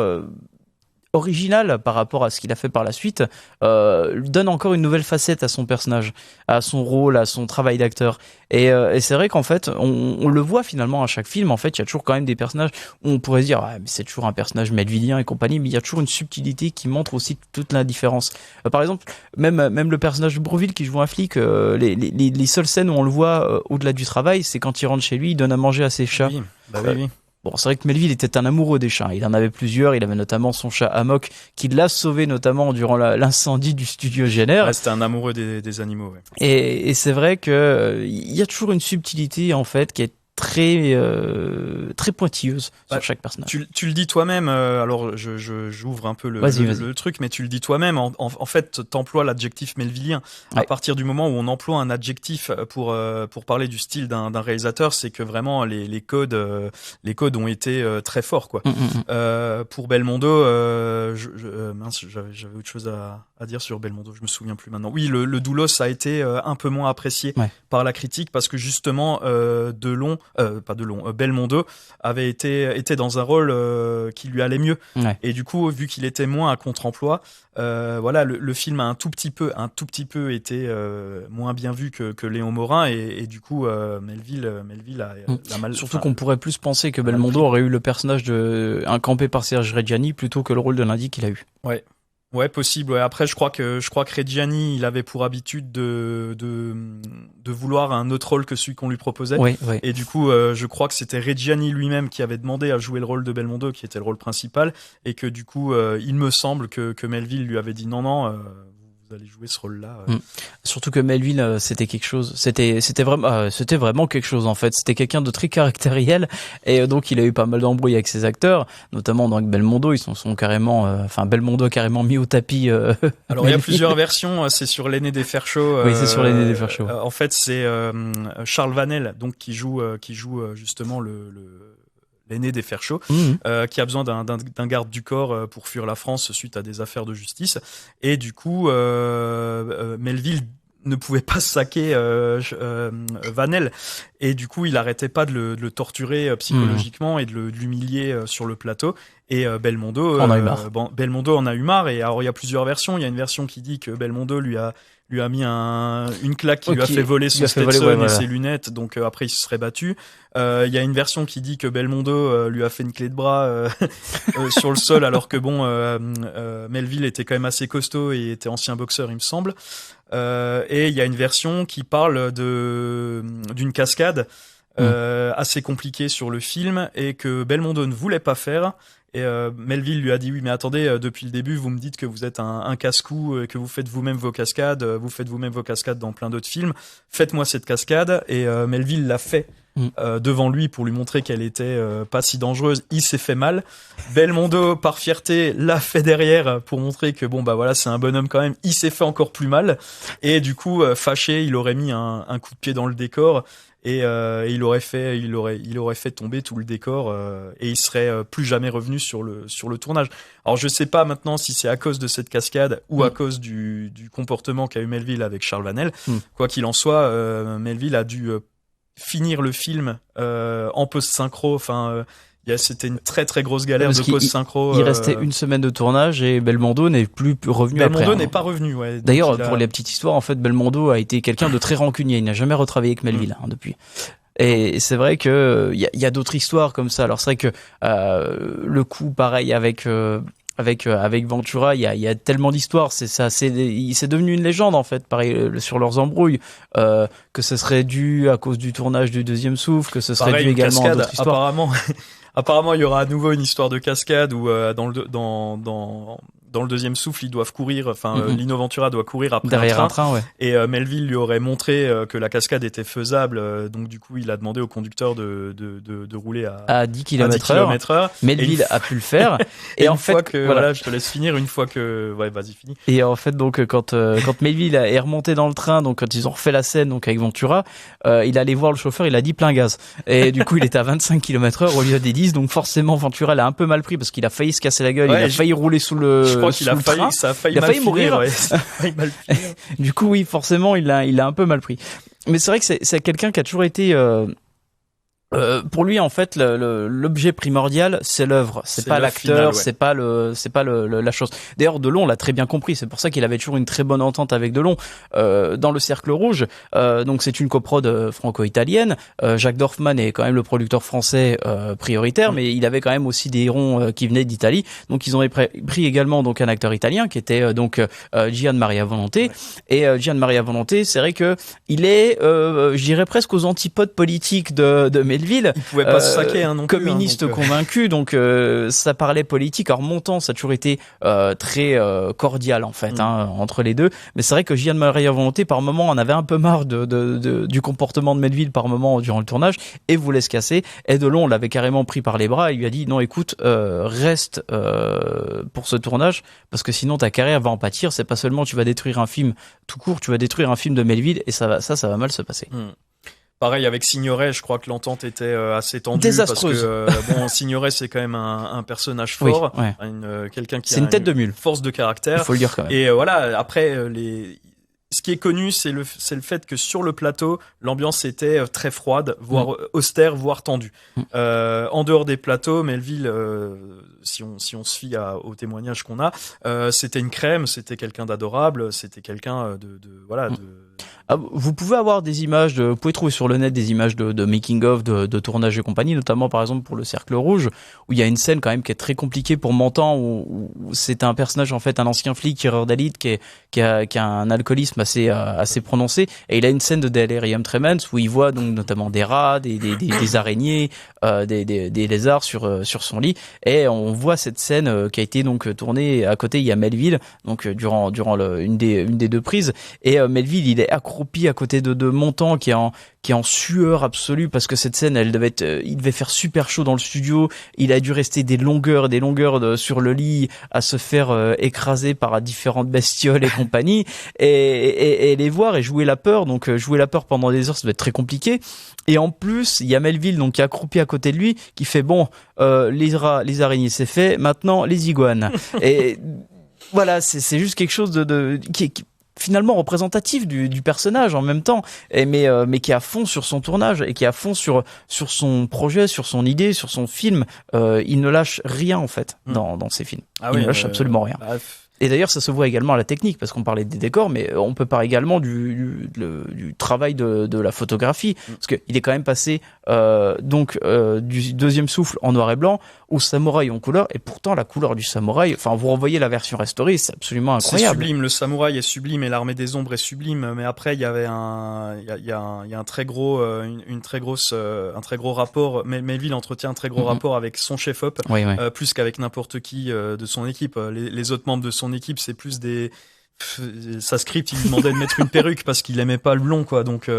original par rapport à ce qu'il a fait par la suite, donne encore une nouvelle facette à son personnage, à son rôle, à son travail d'acteur. Et c'est vrai qu'en fait, on le voit finalement à chaque film. En fait, il y a toujours quand même des personnages où on pourrait se dire, mais c'est toujours un personnage melvillien et compagnie, mais il y a toujours une subtilité qui montre aussi toute la différence. Par exemple, même le personnage de Bourvil qui joue un flic, les seules scènes où on le voit au-delà du travail, c'est quand il rentre chez lui, il donne à manger à ses chats. Oui, oui. Bon, c'est vrai que Melville était un amoureux des chats. Il en avait plusieurs. Il avait notamment son chat Amok, qui l'a sauvé notamment durant l'incendie du studio Jenner. Ouais, c'était un amoureux des animaux. Ouais. Et c'est vrai que il y a toujours une subtilité en fait qui est très pointilleuse sur chaque personnage. Tu le dis toi-même. Alors j'ouvre un peu le truc, mais tu le dis toi-même. En fait, t'emploies l'adjectif melvillien. À partir du moment où on emploie un adjectif pour parler du style d'un réalisateur, c'est que vraiment les codes ont été très forts, quoi. Pour Belmondo, j'avais autre chose à dire sur Belmondo. Je me souviens plus maintenant. Oui, le Doulos a été un peu moins apprécié par la critique parce que justement Belmondo avait été dans un rôle qui lui allait mieux. Et du coup, vu qu'il était moins à contre-emploi, le film a un tout petit peu été moins bien vu que Léon Morin et du coup Melville a mal. Surtout qu'on pourrait plus penser que Belmondo aurait eu le personnage incampé par Serge Reggiani plutôt que le rôle de l'indique qu'il a eu. Ouais, possible. Ouais. Après, je crois que Reggiani, il avait pour habitude de vouloir un autre rôle que celui qu'on lui proposait. Et du coup, je crois que c'était Reggiani lui-même qui avait demandé à jouer le rôle de Belmondo, qui était le rôle principal, et que du coup, il me semble que Melville lui avait dit non. Vous allez jouer ce rôle-là. Surtout que Melville, c'était quelque chose. C'était vraiment quelque chose en fait. C'était quelqu'un de très caractériel et donc il a eu pas mal d'embrouilles avec ses acteurs, notamment dans Belmondo. Ils sont carrément, Belmondo a carrément mis au tapis. Alors il y a plusieurs versions. C'est sur L'aîné des Fers chauds. Oui, c'est sur L'aîné des Fers chauds. En fait, c'est Charles Vanel, donc qui joue justement l'aîné des Fers chauds, qui a besoin d'un garde du corps pour fuir la France suite à des affaires de justice. Et du coup, Melville ne pouvait pas saquer Vanel. Et du coup, il arrêtait pas de le torturer psychologiquement et de l'humilier sur le plateau. Et Belmondo en a eu marre. Belmondo en a eu marre. Et alors, il y a plusieur versions. Il y a une version qui dit que Belmondo lui a mis une claque qui lui a fait voler son Stetson et ses lunettes, donc après il se serait battu. Il y a une version qui dit que Belmondo lui a fait une clé de bras sur le sol, alors que Melville était quand même assez costaud et était ancien boxeur, il me semble. Et il y a une version qui parle d'une cascade assez compliquée sur le film et que Belmondo ne voulait pas faire. Et Melville lui a dit oui mais attendez, depuis le début vous me dites que vous êtes un casse-cou et que vous faites vous-même vos cascades, dans plein d'autres films, faites-moi cette cascade. Et Melville l'a fait devant lui pour lui montrer qu'elle était pas si dangereuse. Il s'est fait mal. Belmondo par fierté l'a fait derrière pour montrer que c'est un bonhomme quand même. Il s'est fait encore plus mal et du coup fâché il aurait mis un coup de pied dans le décor. Et il aurait fait tomber tout le décor et il serait plus jamais revenu sur le tournage. Alors je sais pas maintenant si c'est à cause de cette cascade ou à cause du comportement qu'a eu Melville avec Charles Vanel. Quoi qu'il en soit, Melville a dû finir le film en post-synchro. Enfin, C'était une très très grosse galère Parce de post-synchro. Il restait une semaine de tournage et Belmondo n'est plus revenu après. Belmondo n'est pas revenu, ouais. D'ailleurs, pour les petites histoires, en fait, Belmondo a été quelqu'un de très rancunier. Il n'a jamais retravaillé avec Melville depuis. Et c'est vrai que il y a d'autres histoires comme ça. Alors c'est vrai que le coup, pareil avec Ventura, il y a tellement d'histoires. C'est devenu une légende en fait. Pareil sur leurs embrouilles, que ce serait dû à cause du tournage du Deuxième Souffle, que ce serait pareil, dû également cascade, à d'autres histoires. Apparemment, il y aura à nouveau une histoire de cascade où dans le Deuxième Souffle, ils doivent courir. Enfin, Lino Ventura doit courir après derrière un train, ouais. Et Melville lui aurait montré que la cascade était faisable. Donc du coup, il a demandé au conducteur de rouler à 10 km/h. Melville a pu le faire. Et en fait, voilà, je te laisse finir. Une fois que, ouais, vas-y, finis. Et en fait, donc quand Melville est remonté dans le train, donc quand ils ont refait la scène, donc avec Ventura, il allait voir le chauffeur, il a dit plein gaz. Et du coup, il était à 25 km/h au lieu des 10. Donc forcément, Ventura l'a un peu mal pris parce qu'il a failli se casser la gueule, il a failli rouler sous le. Je crois qu'il a failli, ça a failli mal mourir. Ouais. Ça a failli mal finir. Du coup, oui, forcément, il a un peu mal pris. Mais c'est vrai que c'est quelqu'un qui a toujours été. Pour lui, en fait, l'objet primordial, c'est l'œuvre. C'est pas l'acteur, final, ouais. c'est pas la chose. D'ailleurs, Delon l'a très bien compris. C'est pour ça qu'il avait toujours une très bonne entente avec Delon. Dans Le Cercle Rouge, donc c'est une coprode franco-italienne. Jacques Dorfman est quand même le producteur français prioritaire, mais il avait quand même aussi des hérons qui venaient d'Italie. Donc ils ont pris également donc un acteur italien qui était Gian Maria Volonté. Ouais. Et Gian Maria Volonté, c'est vrai que il est, je dirais presque aux antipodes politiques de Melville. Il pouvait pas se saquer, non plus, communiste convaincu, donc ça parlait politique. Alors Montand, ça a toujours été très cordial en fait entre les deux. Mais c'est vrai que Gian Maria Volonté, par moment, en avait un peu marre du comportement de Melville par moment durant le tournage et voulait se casser. Et Delon l'avait carrément pris par les bras et lui a dit non, écoute, reste pour ce tournage parce que sinon ta carrière va en pâtir. C'est pas seulement tu vas détruire un film tout court, tu vas détruire un film de Melville et ça va mal se passer. Pareil avec Signoret, je crois que l'entente était assez tendue. Désastreuse. Parce que Signoret, c'est quand même un personnage fort, oui, ouais. Quelqu'un qui a une tête de mule, force de caractère. Il faut le dire quand même. Et voilà, après ce qui est connu, c'est le fait que sur le plateau, l'ambiance était très froide, voire austère, voire tendue. En dehors des plateaux, Melville, si on se fie au témoignage qu'on a, c'était une crème, c'était quelqu'un d'adorable, c'était quelqu'un Vous pouvez avoir des images, vous pouvez trouver sur le net des images de making of, de tournage et compagnie, notamment par exemple pour Le Cercle Rouge, où il y a une scène quand même qui est très compliquée pour Montand, où c'est un personnage en fait, un ancien flic tireur d'élite qui a un alcoolisme assez prononcé, et il a une scène de delirium tremens où il voit donc notamment des rats, des araignées, des lézards sur son lit, et on voit cette scène qui a été donc tournée à côté. Il y a Melville donc durant une des deux prises, et Melville il est accroupi à côté de Montand qui est en sueur absolue parce que cette scène il devait faire super chaud dans le studio. Il a dû rester des longueurs sur le lit à se faire écraser par différentes bestioles et compagnie, et les voir et jouer la peur. Donc jouer la peur pendant des heures, ça doit être très compliqué. Et en plus, il y a Melville donc qui est accroupi à côté de lui, qui fait les rats, les araignées c'est fait, maintenant les iguanes. Et voilà, c'est juste quelque chose qui finalement représentatif du personnage en même temps, mais qui est à fond sur son tournage et qui est à fond sur son projet, sur son idée, sur son film. Il ne lâche rien en fait dans ses films. Il ne lâche absolument rien. Et d'ailleurs, ça se voit également à la technique, parce qu'on parlait des décors, mais on peut parler également du travail de la photographie, parce qu'il est quand même passé du Deuxième Souffle en noir et blanc au Samouraï en couleur, et pourtant la couleur du Samouraï, enfin vous renvoyez la version restaurée, c'est absolument incroyable. C'est sublime, le Samouraï est sublime et l'Armée des Ombres est sublime, mais après il y avait un très gros rapport. Melville entretient un très gros rapport avec son chef-op, plus qu'avec n'importe qui de son équipe. Les autres membres de son équipe, c'est plus sa script, il lui demandait de mettre une perruque parce qu'il aimait pas le blond, quoi. Donc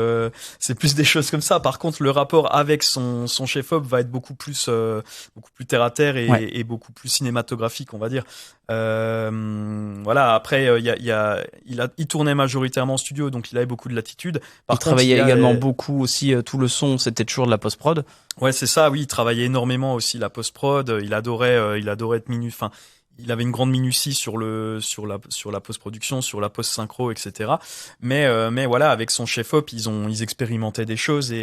c'est plus des choses comme ça. Par contre, le rapport avec son chef-op va être beaucoup plus terre à terre et beaucoup plus cinématographique, on va dire. Voilà. Après, il tournait majoritairement en studio, donc il avait beaucoup de latitude. Il travaillait également beaucoup aussi. Tout le son, c'était toujours de la post-prod. Ouais, c'est ça. Oui, il travaillait énormément aussi la post-prod. Il adorait être minutieux. Enfin, il avait une grande minutie sur la post-production, sur la post-synchro, etc. Mais voilà, avec son chef-op, ils expérimentaient des choses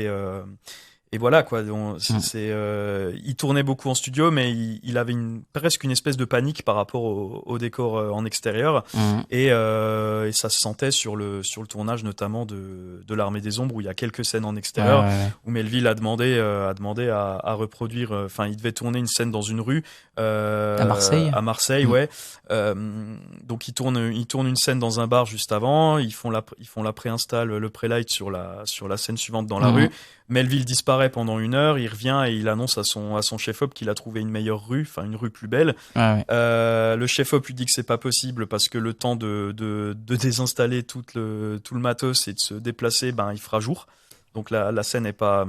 et voilà quoi. Donc, il tournait beaucoup en studio, mais il avait presque une espèce de panique par rapport au décor en extérieur, et ça se sentait sur le tournage notamment de l'Armée des Ombres, où il y a quelques scènes en extérieur, où Melville a demandé à reproduire. Enfin, il devait tourner une scène dans une rue à Marseille. À Marseille, ouais. Donc il tourne une scène dans un bar juste avant. Ils font la préinstalle, le pré-light sur la scène suivante dans la rue. Melville disparaît pendant 1 heure, il revient et il annonce à son chef-op qu'il a trouvé une meilleure rue, enfin une rue plus belle. Le chef-op lui dit que c'est pas possible parce que le temps de désinstaller tout le matos et de se déplacer, il fera jour. Donc la scène est pas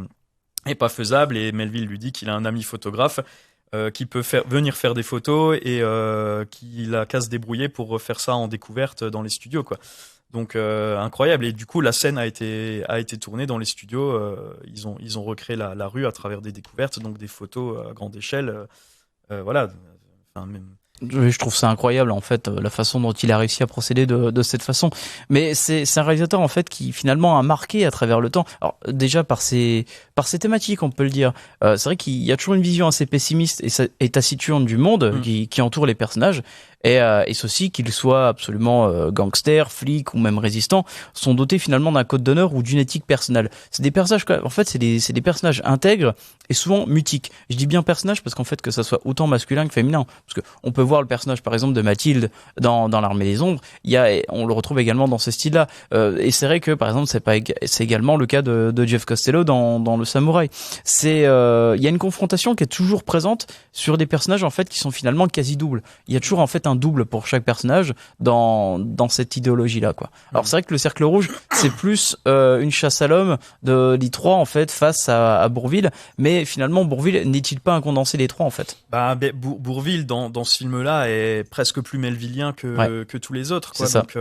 faisable, et Melville lui dit qu'il a un ami photographe qui peut venir faire des photos et qu'il a qu'à se débrouiller pour refaire ça en découverte dans les studios, quoi. Donc incroyable. Et du coup, la scène a été tournée dans les studios. Ils ont recréé la rue à travers des découvertes, donc des photos à grande échelle. Voilà. Enfin, même... Je trouve ça incroyable en fait la façon dont il a réussi à procéder de cette façon. Mais c'est un réalisateur en fait qui finalement a marqué à travers le temps. Alors déjà par ses thématiques, on peut le dire. C'est vrai qu'il y a toujours une vision assez pessimiste et taciturne du monde qui entoure les personnages. Et ceux-ci, qu'ils soient absolument gangsters, flics ou même résistants, sont dotés finalement d'un code d'honneur ou d'une éthique personnelle. C'est des personnages, en fait, c'est des personnages intègres et souvent mutiques. Je dis bien personnages parce qu'en fait, que ça soit autant masculin que féminin, parce que on peut voir le personnage par exemple de Mathilde dans l'Armée des Ombres, on le retrouve également dans ce style-là. Et c'est vrai que par exemple, c'est également le cas de Jeff Costello dans Le Samouraï. Il y a une confrontation qui est toujours présente sur des personnages en fait qui sont finalement quasi doubles. Il y a toujours en fait un double pour chaque personnage dans cette idéologie là, quoi. Alors c'est vrai que le Cercle Rouge c'est plus une chasse à l'homme de les trois en fait face à Bourvil, mais finalement Bourvil n'est-il pas un condensé des trois en fait? Bourvil dans ce film là est presque plus melvillien que tous les autres, quoi. Donc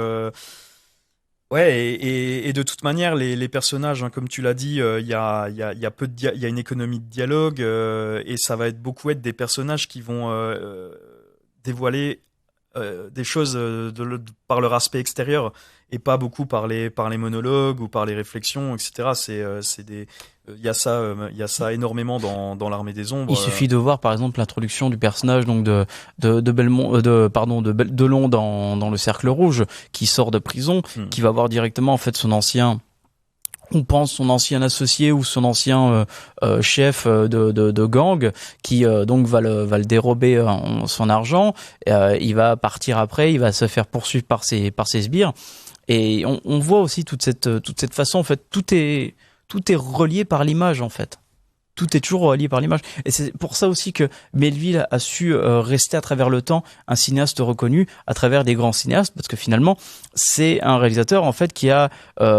et de toute manière les personnages, hein, comme tu l'as dit, il y a une économie de dialogue, et ça va beaucoup être des personnages qui vont dévoiler des choses par leur aspect extérieur et pas beaucoup par les monologues ou par les réflexions, etc. Il y a ça énormément dans l'Armée des Ombres. Il suffit de voir par exemple l'introduction du personnage donc de Delon dans Le Cercle Rouge, qui sort de prison, qui va voir directement en fait son ancien associé ou son ancien chef de gang, qui donc va le dérober son argent. Il va partir après, il va se faire poursuivre par ses sbires, et on voit aussi toute cette façon en fait. Tout est relié par l'image en fait. Tout est toujours relié par l'image. Et c'est pour ça aussi que Melville a su rester à travers le temps un cinéaste reconnu à travers des grands cinéastes, parce que finalement, c'est un réalisateur en fait qui a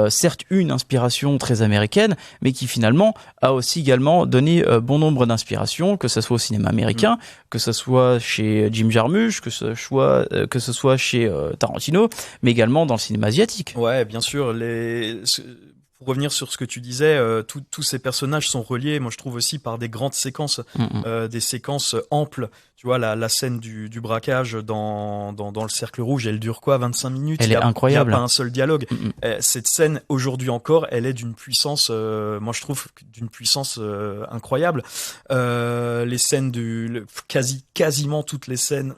certes eu une inspiration très américaine, mais qui finalement a aussi également donné bon nombre d'inspirations, que ce soit au cinéma américain, que ce soit chez Jim Jarmusch, que ce soit chez Tarantino, mais également dans le cinéma asiatique. Ouais, bien sûr. Pour revenir sur ce que tu disais, tous ces personnages sont reliés, moi je trouve aussi par des grandes séquences, des séquences amples. Tu vois, la scène du braquage dans Le Cercle Rouge, elle dure quoi, 25 minutes? Elle est incroyable. Il n'y a pas un seul dialogue. Cette scène, aujourd'hui encore, elle est d'une puissance, moi je trouve d'une puissance incroyable. Les scènes quasiment toutes les scènes,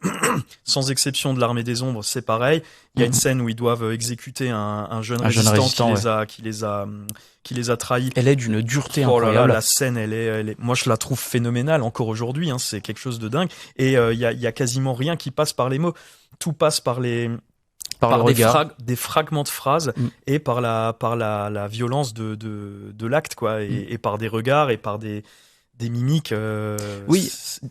sans exception de l'Armée des Ombres, c'est pareil. Il y a une scène où ils doivent exécuter un jeune résistant qui les a trahis. Elle est d'une dureté incroyable. La scène, elle est, moi je la trouve phénoménale encore aujourd'hui, hein, c'est quelque chose de dingue. Et il y a quasiment rien qui passe par les mots. Tout passe par des fragments de phrases, et par la violence de l'acte, quoi, et par des regards et par des mimiques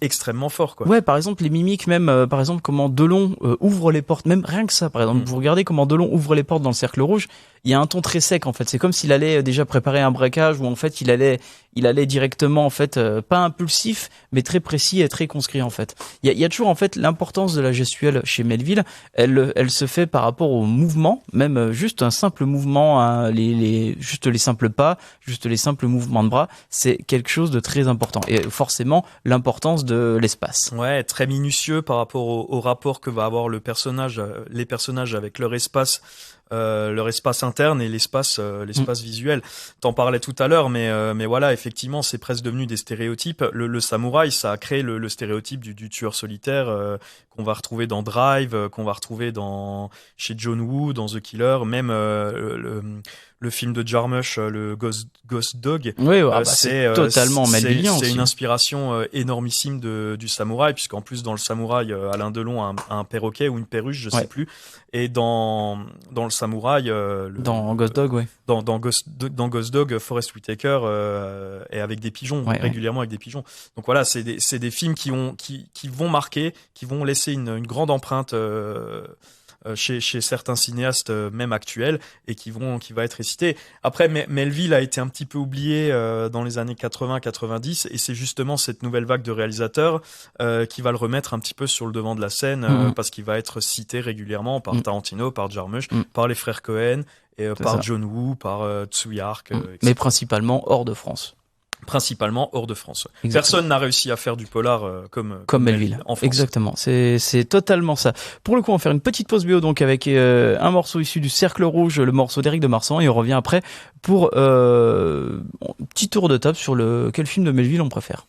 extrêmement forts, quoi. Ouais, par exemple les mimiques, même par exemple comment Delon ouvre les portes, même rien que ça, par exemple, vous regardez comment Delon ouvre les portes dans Le Cercle Rouge, il y a un ton très sec en fait, c'est comme s'il allait déjà préparer un braquage, où en fait il allait directement en fait, pas impulsif mais très précis et très conscrit en fait. Il y a toujours en fait l'importance de la gestuelle chez Melville, elle se fait par rapport au mouvement, même juste un simple mouvement, juste les simples pas, juste les simples mouvements de bras, c'est quelque chose de très important, et forcément l'importance de l'espace. Ouais, très minutieux par rapport au rapport que va avoir les personnages avec leur espace, leur espace interne et l'espace visuel. T'en parlais tout à l'heure, mais voilà, effectivement, c'est presque devenu des stéréotypes. Le samouraï, ça a créé le stéréotype du tueur solitaire qu'on va retrouver dans Drive, qu'on va retrouver chez John Woo, dans The Killer, même le film de Jarmusch, le Ghost Dog. Oui, c'est totalement Melvillien aussi. C'est une inspiration énormissime du samouraï, puisqu'en plus dans le samouraï, Alain Delon a un perroquet ou une perruche, je sais plus. Et dans le samouraï, dans Ghost Dog, oui. Dans Ghost Dog, Forest Whitaker est avec des pigeons, régulièrement avec des pigeons. Donc voilà, c'est des films qui vont marquer, qui vont laisser une grande empreinte chez certains cinéastes même actuels et qui va être récité. Après, Melville a été un petit peu oublié dans les années 80-90 et c'est justement cette nouvelle vague de réalisateurs qui va le remettre un petit peu sur le devant de la scène parce qu'il va être cité régulièrement par Tarantino, par Jarmusch, par les frères Cohen et par John Woo, par Tsui Hark. Mais principalement hors de France. Principalement hors de France. Exactement. Personne n'a réussi à faire du polar comme Melville en France. Exactement, c'est totalement ça. Pour le coup, on va faire une petite pause BO donc avec un morceau issu du Cercle Rouge, le morceau d'Éric de Marsan, et on revient après pour un petit tour de table sur quel film de Melville on préfère.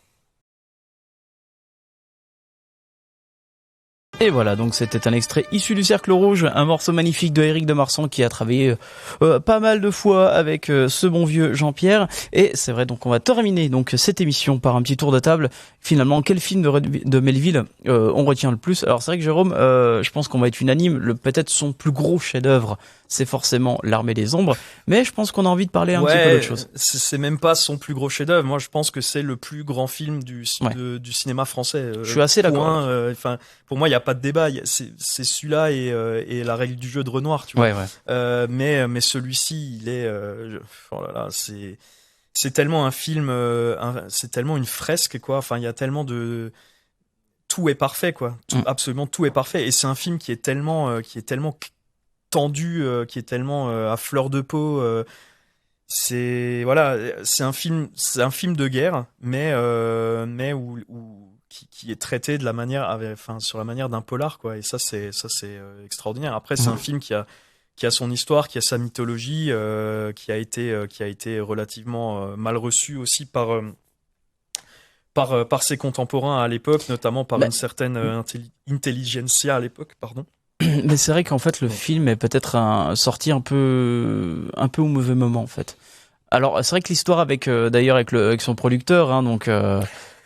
Et voilà, donc c'était un extrait issu du Cercle Rouge, un morceau magnifique de Éric de Marsan qui a travaillé pas mal de fois avec ce bon vieux Jean-Pierre. Et c'est vrai, donc on va terminer donc cette émission par un petit tour de table. Finalement, quel film de Melville on retient le plus? Alors c'est vrai que Jérôme, je pense qu'on va être unanime, peut-être son plus gros chef-d'œuvre, c'est forcément L'Armée des Ombres, mais je pense qu'on a envie de parler un petit peu d'autre chose. C'est même pas son plus gros chef-d'œuvre. Moi, je pense que c'est le plus grand film du cinéma français. Je suis assez d'accord. Pour moi, il y a pas de débat. C'est celui-là et La Règle du jeu de Renoir, tu vois. Mais celui-ci, il est, oh là là, c'est tellement un film, c'est tellement une fresque, quoi. Enfin, il y a tellement tout est parfait, quoi. Absolument tout est parfait. Et c'est un film qui est tellement tendu, qui est tellement à fleur de peau. C'est un film de guerre, mais qui est traité de la manière, sur la manière d'un polar, quoi. Et ça c'est extraordinaire. Après, c'est un film qui a son histoire, qui a sa mythologie, qui a été relativement mal reçu aussi par ses contemporains à l'époque, notamment par une certaine intelligentsia à l'époque, pardon. Mais c'est vrai qu'en fait le film est peut-être sorti un peu au mauvais moment en fait. Alors c'est vrai que l'histoire avec son producteur, hein, donc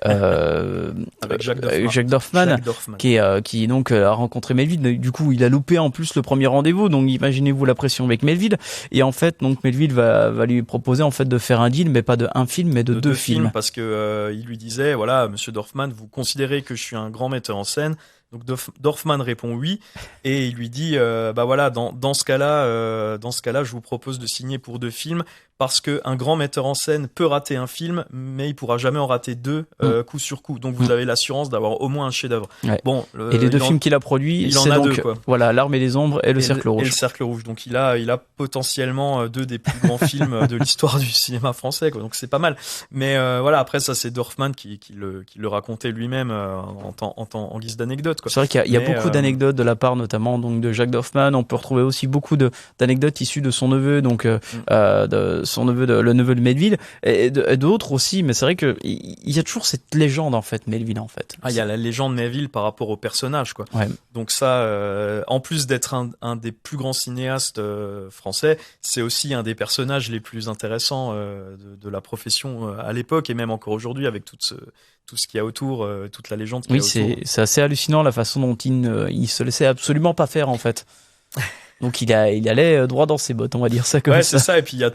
avec Jacques Dorfman, qui donc a rencontré Melville. Du coup, il a loupé en plus le premier rendez-vous. Donc imaginez-vous la pression avec Melville. Et en fait, donc Melville va lui proposer en fait de faire un deal, mais pas de un film, mais de deux films. Parce que il lui disait, voilà, Monsieur Dorfman, vous considérez que je suis un grand metteur en scène. Donc Dorfman répond oui et il lui dit dans ce cas-là je vous propose de signer pour 2 films parce que un grand metteur en scène peut rater un film mais il pourra jamais en rater 2 coup sur coup. Donc vous avez l'assurance d'avoir au moins un chef-d'œuvre. Ouais. Bon, et les 2 films qu'il a produits, c'est donc 2, quoi. Voilà, L'Armée des Ombres et Le Cercle Rouge. Et Le Cercle Rouge. Donc il a potentiellement 2 des plus grands films de l'histoire du cinéma français, quoi. Donc c'est pas mal. Mais après ça c'est Dorfman qui le racontait lui-même en guise d'anecdote. Quoi. C'est vrai qu'il y a beaucoup d'anecdotes de la part notamment donc de Jacques Dorfman. On peut retrouver aussi beaucoup d'anecdotes issues de son neveu, donc le neveu de Melville et d'autres aussi. Mais c'est vrai que il y a toujours cette légende en fait, Melville en fait. Il y a la légende Melville par rapport au personnage, quoi. Ouais. Donc ça, en plus d'être un des plus grands cinéastes français, c'est aussi un des personnages les plus intéressants de la profession à l'époque et même encore aujourd'hui avec tout ce qu'il y a autour, toute la légende qu'il y a autour. Oui, c'est assez hallucinant la façon dont il se laissait absolument pas faire en fait. Donc il allait droit dans ses bottes, on va dire ça comme ça. Ouais, c'est ça. Et puis il y a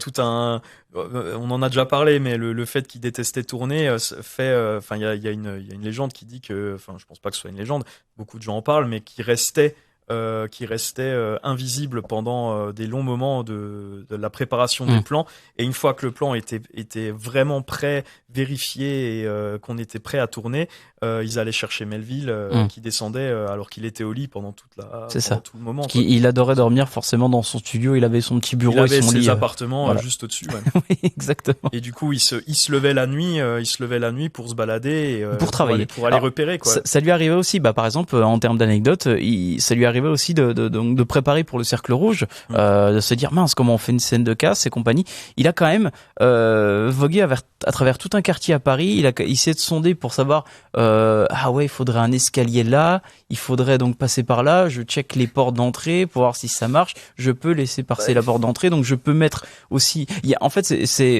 on en a déjà parlé, mais le fait qu'il détestait tourner il y a une légende qui dit que, je pense pas que ce soit une légende, beaucoup de gens en parlent, mais qui restait invisible pendant des longs moments de la préparation des plans, et une fois que le plan était vraiment prêt, vérifié et qu'on était prêt à tourner, ils allaient chercher Melville qui descendait alors qu'il était au lit pendant tout le moment. Il adorait dormir forcément dans son studio, il avait son petit bureau, il avait et son ses lit, appartements voilà. juste au-dessus. Ouais. Oui, exactement. Et du coup, il se levait la nuit pour se balader et pour travailler, pour aller repérer quoi. Ça lui arrivait aussi, par exemple, en termes d'anecdotes, ça lui arrivait aussi de préparer pour le Cercle Rouge, de se dire mince, comment on fait une scène de casse et compagnie. Il a quand même vogué à travers tout un quartier à Paris. Il essayait de sonder pour savoir ah ouais, il faudrait un escalier là, il faudrait donc passer par là. Je check les portes d'entrée pour voir si ça marche. Je peux laisser passer la porte d'entrée, donc je peux mettre aussi. En fait,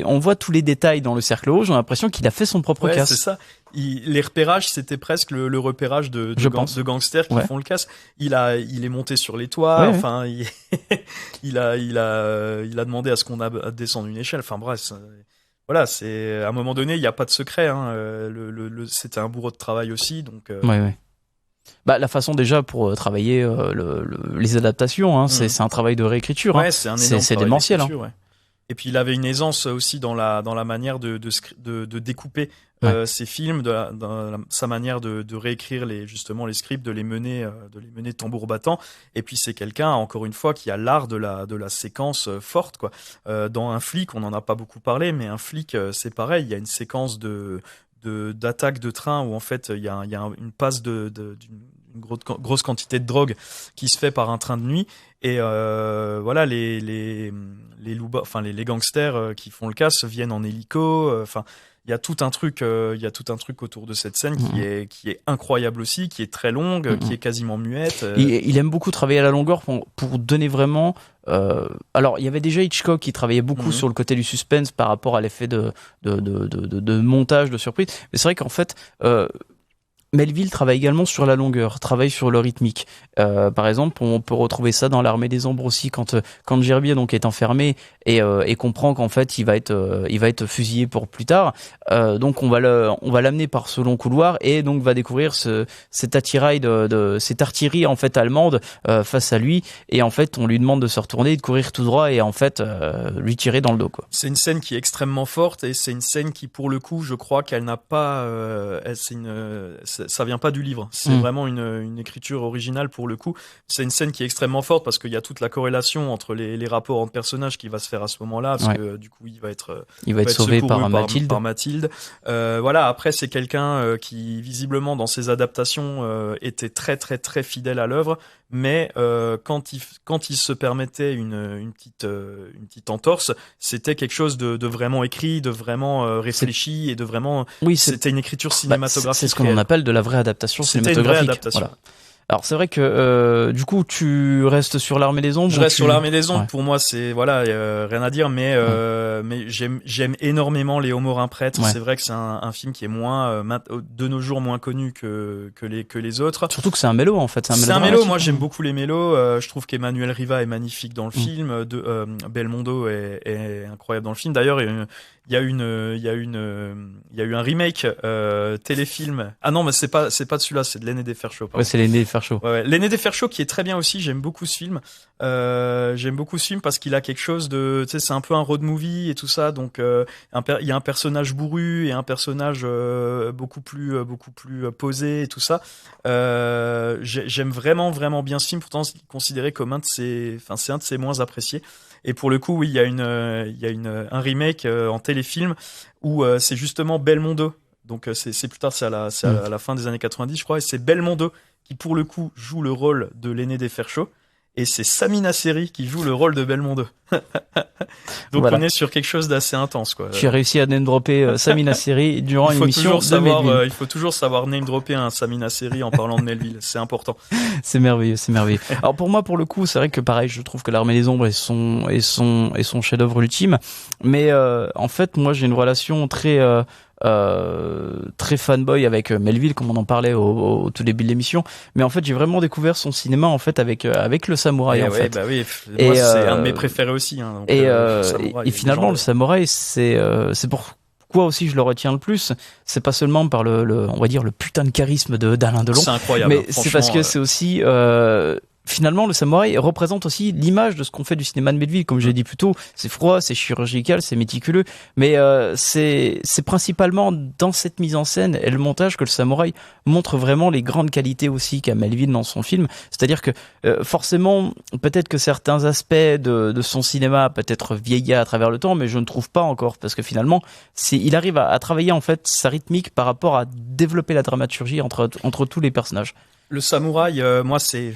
on voit tous les détails dans le Cercle Rouge. On a l'impression qu'il a fait son propre casse. C'est ça. Les repérages, c'était presque le repérage de gangsters qui font le casse. Il est monté sur les toits. Enfin, il a demandé à ce qu'on descende une échelle. Enfin bref. Voilà, c'est à un moment donné, il n'y a pas de secret. C'était un bourreau de travail aussi, donc. Ouais. La façon déjà pour travailler les adaptations, c'est un travail de réécriture. Ouais, c'est un énorme c'est démentiel. Ouais. Et puis il avait une aisance aussi dans la manière de découper ses films, sa manière de réécrire les scripts, de les mener tambour battant. Et puis c'est quelqu'un, encore une fois, qui a l'art de la séquence forte quoi. Dans Un flic, on n'en a pas beaucoup parlé, mais Un flic, c'est pareil. Il y a une séquence d'attaque de train où en fait il y a une passe d'une grosse quantité de drogue qui se fait par un train de nuit et voilà les gangsters qui font le casse viennent en hélico. Enfin, il y a tout un truc autour de cette scène qui est incroyable aussi, qui est très longue, qui est quasiment muette. Il aime beaucoup travailler à la longueur pour donner vraiment. Alors, il y avait déjà Hitchcock qui travaillait beaucoup sur le côté du suspense par rapport à l'effet de montage, de surprise. Mais c'est vrai qu'en fait, Melville travaille également sur la longueur, travaille sur le rythmique. Par exemple, on peut retrouver ça dans L'Armée des Ombres aussi, quand Gerbier donc est enfermé et comprend qu'en fait il va être fusillé pour plus tard. Donc on va l'amener par ce long couloir et donc va découvrir cette attirail cette artillerie en fait allemande face à lui, et en fait on lui demande de se retourner, de courir tout droit et en fait lui tirer dans le dos quoi. C'est une scène qui est extrêmement forte et c'est une scène qui pour le coup je crois qu'elle n'a pas ça vient pas du livre, c'est vraiment une écriture originale pour le coup. C'est une scène qui est extrêmement forte parce qu'il y a toute la corrélation entre les rapports entre personnages qui va se faire à ce moment-là, parce que du coup il va être sauvé par Mathilde. Voilà, après c'est quelqu'un qui visiblement dans ses adaptations était très très très fidèle à l'œuvre, mais quand il se permettait une petite entorse, c'était quelque chose de vraiment écrit, de vraiment réfléchi et de vraiment. Oui, c'était une écriture cinématographique. C'est ce qu'on appelle de la vraie adaptation cinématographique. C'était une vraie adaptation. Voilà. Alors c'est vrai que du coup tu restes sur l'Armée des Ombres. Je reste sur l'Armée des Ombres. Pour moi c'est rien à dire, mais j'aime énormément Léo Morin Prêtre. C'est vrai que c'est un film qui est moins de nos jours moins connu que les autres. Surtout que c'est un mélo en fait. C'est un mélo. Moi j'aime beaucoup les mélos. Je trouve qu'Emmanuel Riva est magnifique dans le film. Belmondo est incroyable dans le film. D'ailleurs il y a eu un remake téléfilm. Ah non, mais c'est pas de celui-là, c'est de L'Aîné des Fers chauds. Ouais, c'est L'Aîné des Fers chauds. Ouais. L'Aîné des Fers chauds qui est très bien aussi. J'aime beaucoup ce film. J'aime beaucoup ce film parce qu'il a quelque chose de, tu sais, c'est un peu un road movie et tout ça. Donc il y a un personnage bourru et un personnage beaucoup plus posé et tout ça. J'aime vraiment vraiment bien ce film. Pourtant, c'est considéré comme c'est un de ses moins appréciés. Et pour le coup, oui, il y a un remake en téléfilm où c'est justement Belmondo. Donc c'est plus tard, c'est à la fin des années 90, je crois, et c'est Belmondo qui pour le coup joue le rôle de l'Aîné des Fers chauds. Et c'est Samina Seri qui joue le rôle de Belmondo. Donc voilà. On est sur quelque chose d'assez intense, quoi. Tu as réussi à name-dropper Samina Seri durant une émission de Melville. Il faut toujours savoir name-dropper un Samina Seri en parlant de Melville. C'est important. C'est merveilleux, c'est merveilleux. Alors pour moi, pour le coup, c'est vrai que pareil, je trouve que L'Armée des Ombres est son chef-d'œuvre ultime. Mais en fait, moi, j'ai une relation très fanboy avec Melville, comme on en parlait au tout début de l'émission, mais en fait j'ai vraiment découvert son cinéma en fait avec le samouraï en fait. Bah oui, moi c'est un de mes préférés aussi. Hein, donc, et finalement le samouraï c'est pourquoi aussi je le retiens le plus, c'est pas seulement par on va dire le putain de charisme d'Alain Delon, c'est incroyable, mais c'est parce que c'est aussi finalement, le samouraï représente aussi l'image de ce qu'on fait du cinéma de Melville. Comme j'ai dit plus tôt, c'est froid, c'est chirurgical, c'est méticuleux, mais c'est principalement dans cette mise en scène et le montage que le samouraï montre vraiment les grandes qualités aussi qu'a Melville dans son film. C'est-à-dire que forcément, peut-être que certains aspects de son cinéma peut-être vieilli à travers le temps, mais je ne trouve pas encore, parce que finalement, il arrive à travailler en fait sa rythmique par rapport à développer la dramaturgie entre tous les personnages. Le samouraï, moi c'est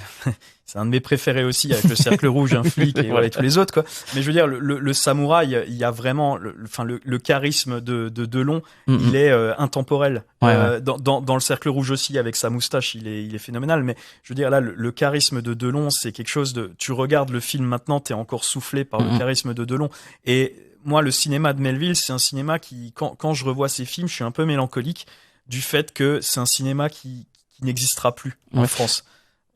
un de mes préférés aussi, avec le cercle rouge, un flic et voilà, et tous les autres quoi. Mais je veux dire le samouraï, il y a vraiment le charisme de Delon, il est intemporel. Dans le cercle rouge aussi, avec sa moustache, il est phénoménal. Mais je veux dire là, le charisme de Delon, c'est quelque chose de. Tu regardes le film maintenant, t'es encore soufflé par le charisme de Delon. Et moi, le cinéma de Melville, c'est un cinéma qui, quand je revois ses films, je suis un peu mélancolique du fait que c'est un cinéma qui n'existera plus en France.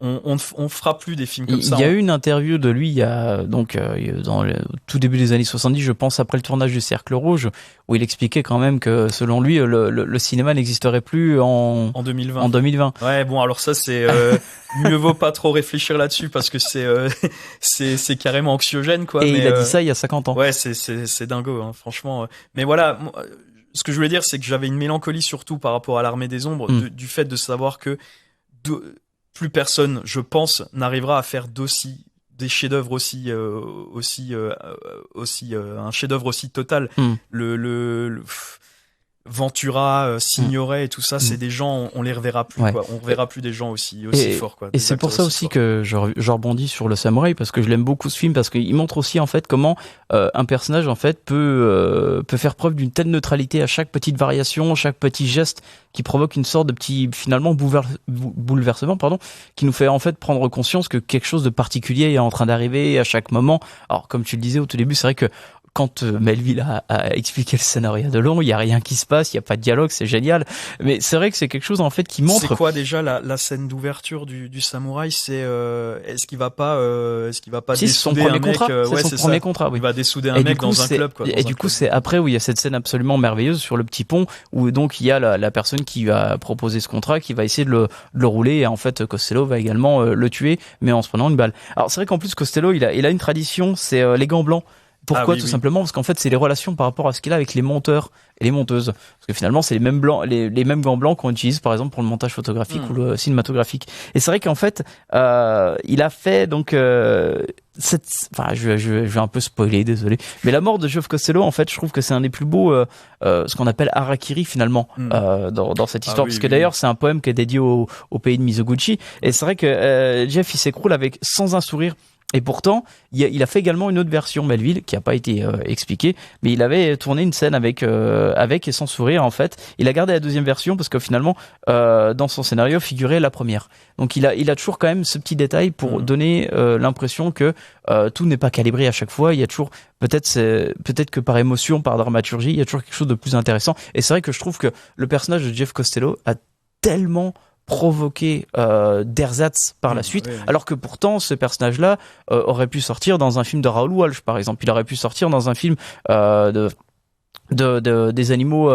On fera plus des films comme ça. Il y a eu une interview de lui, il y a donc dans le tout début des années 70, je pense après le tournage du Cercle Rouge, où il expliquait quand même que selon lui, le cinéma n'existerait plus en 2020. En 2020. Ouais, bon, alors ça c'est mieux vaut pas trop réfléchir là-dessus parce que c'est carrément anxiogène quoi. Et mais, il a dit ça il y a 50 ans. Ouais, c'est dingo, hein, franchement. Mais voilà. Ce que je voulais dire, c'est que j'avais une mélancolie surtout par rapport à l'Armée des Ombres, du fait de savoir que plus personne, je pense, n'arrivera à faire des chefs-d'œuvre aussi un chef-d'œuvre aussi total. Ventura, Signoret et tout ça, c'est des gens, on les reverra plus, quoi. On reverra plus des gens aussi forts, quoi. Et c'est pour ça aussi que je rebondis sur le samouraï, parce que je l'aime beaucoup ce film, parce qu'il montre aussi, en fait, comment un personnage, en fait, peut faire preuve d'une telle neutralité à chaque petite variation, chaque petit geste qui provoque une sorte de petit, finalement, bouleversement, qui nous fait, en fait, prendre conscience que quelque chose de particulier est en train d'arriver à chaque moment. Alors, comme tu le disais au tout début, c'est vrai que quand Melville a expliqué le scénario de Delon, il y a rien qui se passe, il y a pas de dialogue, c'est génial. Mais c'est vrai que c'est quelque chose en fait qui montre. C'est quoi déjà la scène d'ouverture du samouraï? C'est est-ce qu'il va pas dessouder un mec? C'est son premier contrat. Oui. Il va dessouder un mec dans un club. Quoi, et du coup, c'est après où il y a cette scène absolument merveilleuse sur le petit pont où donc il y a la personne qui va proposer ce contrat, qui va essayer de le rouler, et en fait Costello va également le tuer, mais en se prenant une balle. Alors c'est vrai qu'en plus Costello, il a une tradition, c'est les gants blancs. Pourquoi? Tout simplement parce qu'en fait c'est les relations par rapport à ce qu'il a avec les monteurs et les monteuses, parce que finalement c'est les mêmes gants blancs qu'on utilise par exemple pour le montage photographique ou le cinématographique. Et c'est vrai qu'en fait il a fait donc je vais un peu spoiler, désolé, mais la mort de Geoff Costello, en fait je trouve que c'est un des plus beaux ce qu'on appelle harakiri finalement dans cette histoire, parce que d'ailleurs c'est un poème qui est dédié au pays de Mizoguchi, et c'est vrai que Jeff il s'écroule sans un sourire. Et pourtant, il a fait également une autre version Melville qui a pas été expliquée, mais il avait tourné une scène avec et sans sourire en fait. Il a gardé la deuxième version parce que finalement, dans son scénario figurait la première. Donc il a toujours quand même ce petit détail pour donner l'impression que tout n'est pas calibré à chaque fois. Il y a toujours peut-être que par émotion, par dramaturgie, il y a toujours quelque chose de plus intéressant. Et c'est vrai que je trouve que le personnage de Geoff Costello a tellement provoqué d'ersatz par la suite, alors que pourtant ce personnage-là aurait pu sortir dans un film de Raoul Walsh par exemple, il aurait pu sortir dans un film des animaux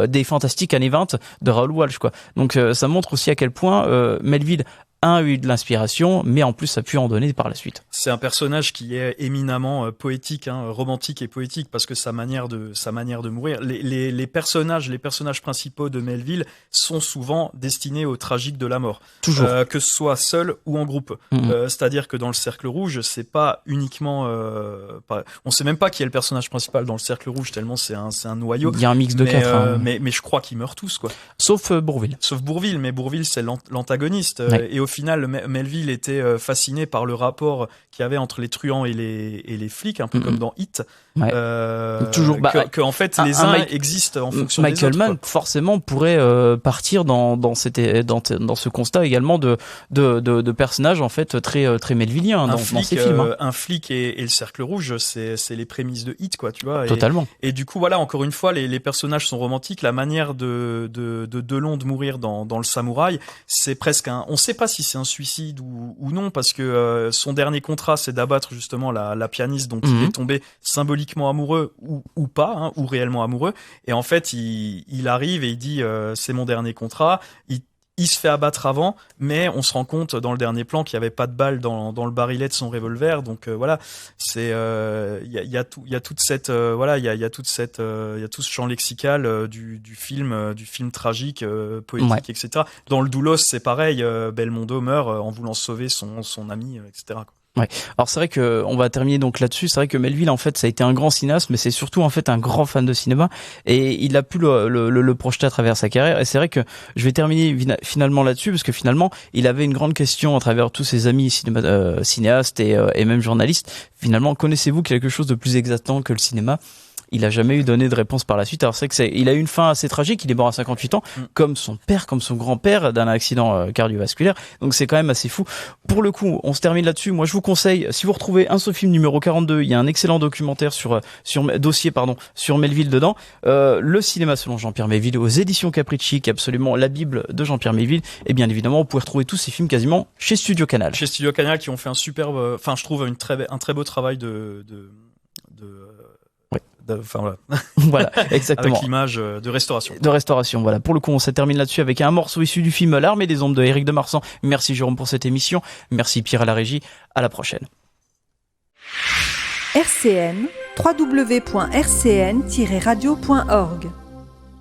des fantastiques années 20 de Raoul Walsh quoi. Donc ça montre aussi à quel point Melville a eu de l'inspiration, mais en plus ça a pu en donner par la suite. C'est un personnage qui est éminemment poétique, romantique et poétique, parce que sa manière de mourir. Les personnages principaux de Melville sont souvent destinés au tragique de la mort. Toujours. Que ce soit seul ou en groupe. C'est-à-dire que dans le Cercle Rouge, c'est pas uniquement, on sait même pas qui est le personnage principal dans le Cercle Rouge, tellement c'est un noyau. Il y a un mix de quatre. Mais je crois qu'ils meurent tous, quoi. Sauf Bourvil. Mais Bourvil c'est l'antagoniste. Et au final, Melville était fasciné par le rapport qu'il y avait entre les truands et les flics, un peu comme dans Hit. Ouais. Toujours. Que en fait, les uns existent en fonction des autres. Michael Mann, forcément, pourrait partir dans ce constat également de personnages en fait très melvilliens dans ces films. Un flic et le Cercle Rouge, c'est les prémices de Hit, quoi, tu vois. Totalement. Et du coup, voilà, encore une fois, les personnages sont romantiques. La manière de Delon de mourir dans le Samouraï, c'est presque on sait pas si c'est un suicide ou non, parce que son dernier contrat, c'est d'abattre justement la pianiste dont il est tombé symboliquement amoureux ou pas, ou réellement amoureux. Et en fait, il arrive et il dit c'est mon dernier contrat. il se fait abattre avant, mais on se rend compte dans le dernier plan qu'il y avait pas de balle dans le barillet de son revolver. Donc voilà, c'est il y a toute cette voilà, il y a tout ce champ lexical du film tragique, poétique, etc. Dans le Doulos, c'est pareil. Belmondo meurt en voulant sauver son ami, etc. quoi. Ouais. Alors c'est vrai que on va terminer donc là-dessus. C'est vrai que Melville en fait ça a été un grand cinéaste, mais c'est surtout en fait un grand fan de cinéma et il a pu le projeter à travers sa carrière. Et c'est vrai que je vais terminer finalement là-dessus parce que finalement il avait une grande question à travers tous ses amis cinéastes et même journalistes. Finalement, connaissez-vous quelque chose de plus exaltant que le cinéma? Il a jamais eu donné de réponse par la suite. Alors c'est que il a eu une fin assez tragique. Il est mort à 58 ans, comme son père, comme son grand-père, d'un accident cardiovasculaire. Donc c'est quand même assez fou. Pour le coup, on se termine là-dessus. Moi, je vous conseille, si vous retrouvez Un seul film numéro 42, il y a un excellent documentaire sur Melville dedans. Le cinéma selon Jean-Pierre Melville aux éditions Capricci, qui est absolument la bible de Jean-Pierre Melville. Et bien évidemment, vous pouvez retrouver tous ces films quasiment chez Studio Canal. Chez Studio Canal, qui ont fait un superbe, enfin, je trouve un très beau travail enfin voilà. Voilà, exactement. Avec l'image de restauration. De restauration, voilà. Pour le coup, on se termine là-dessus avec un morceau issu du film L'Armée des Ombres de Éric de Marsan. Merci Jérôme pour cette émission. Merci Pierre à la régie. À la prochaine. RCN, www.rcn-radio.org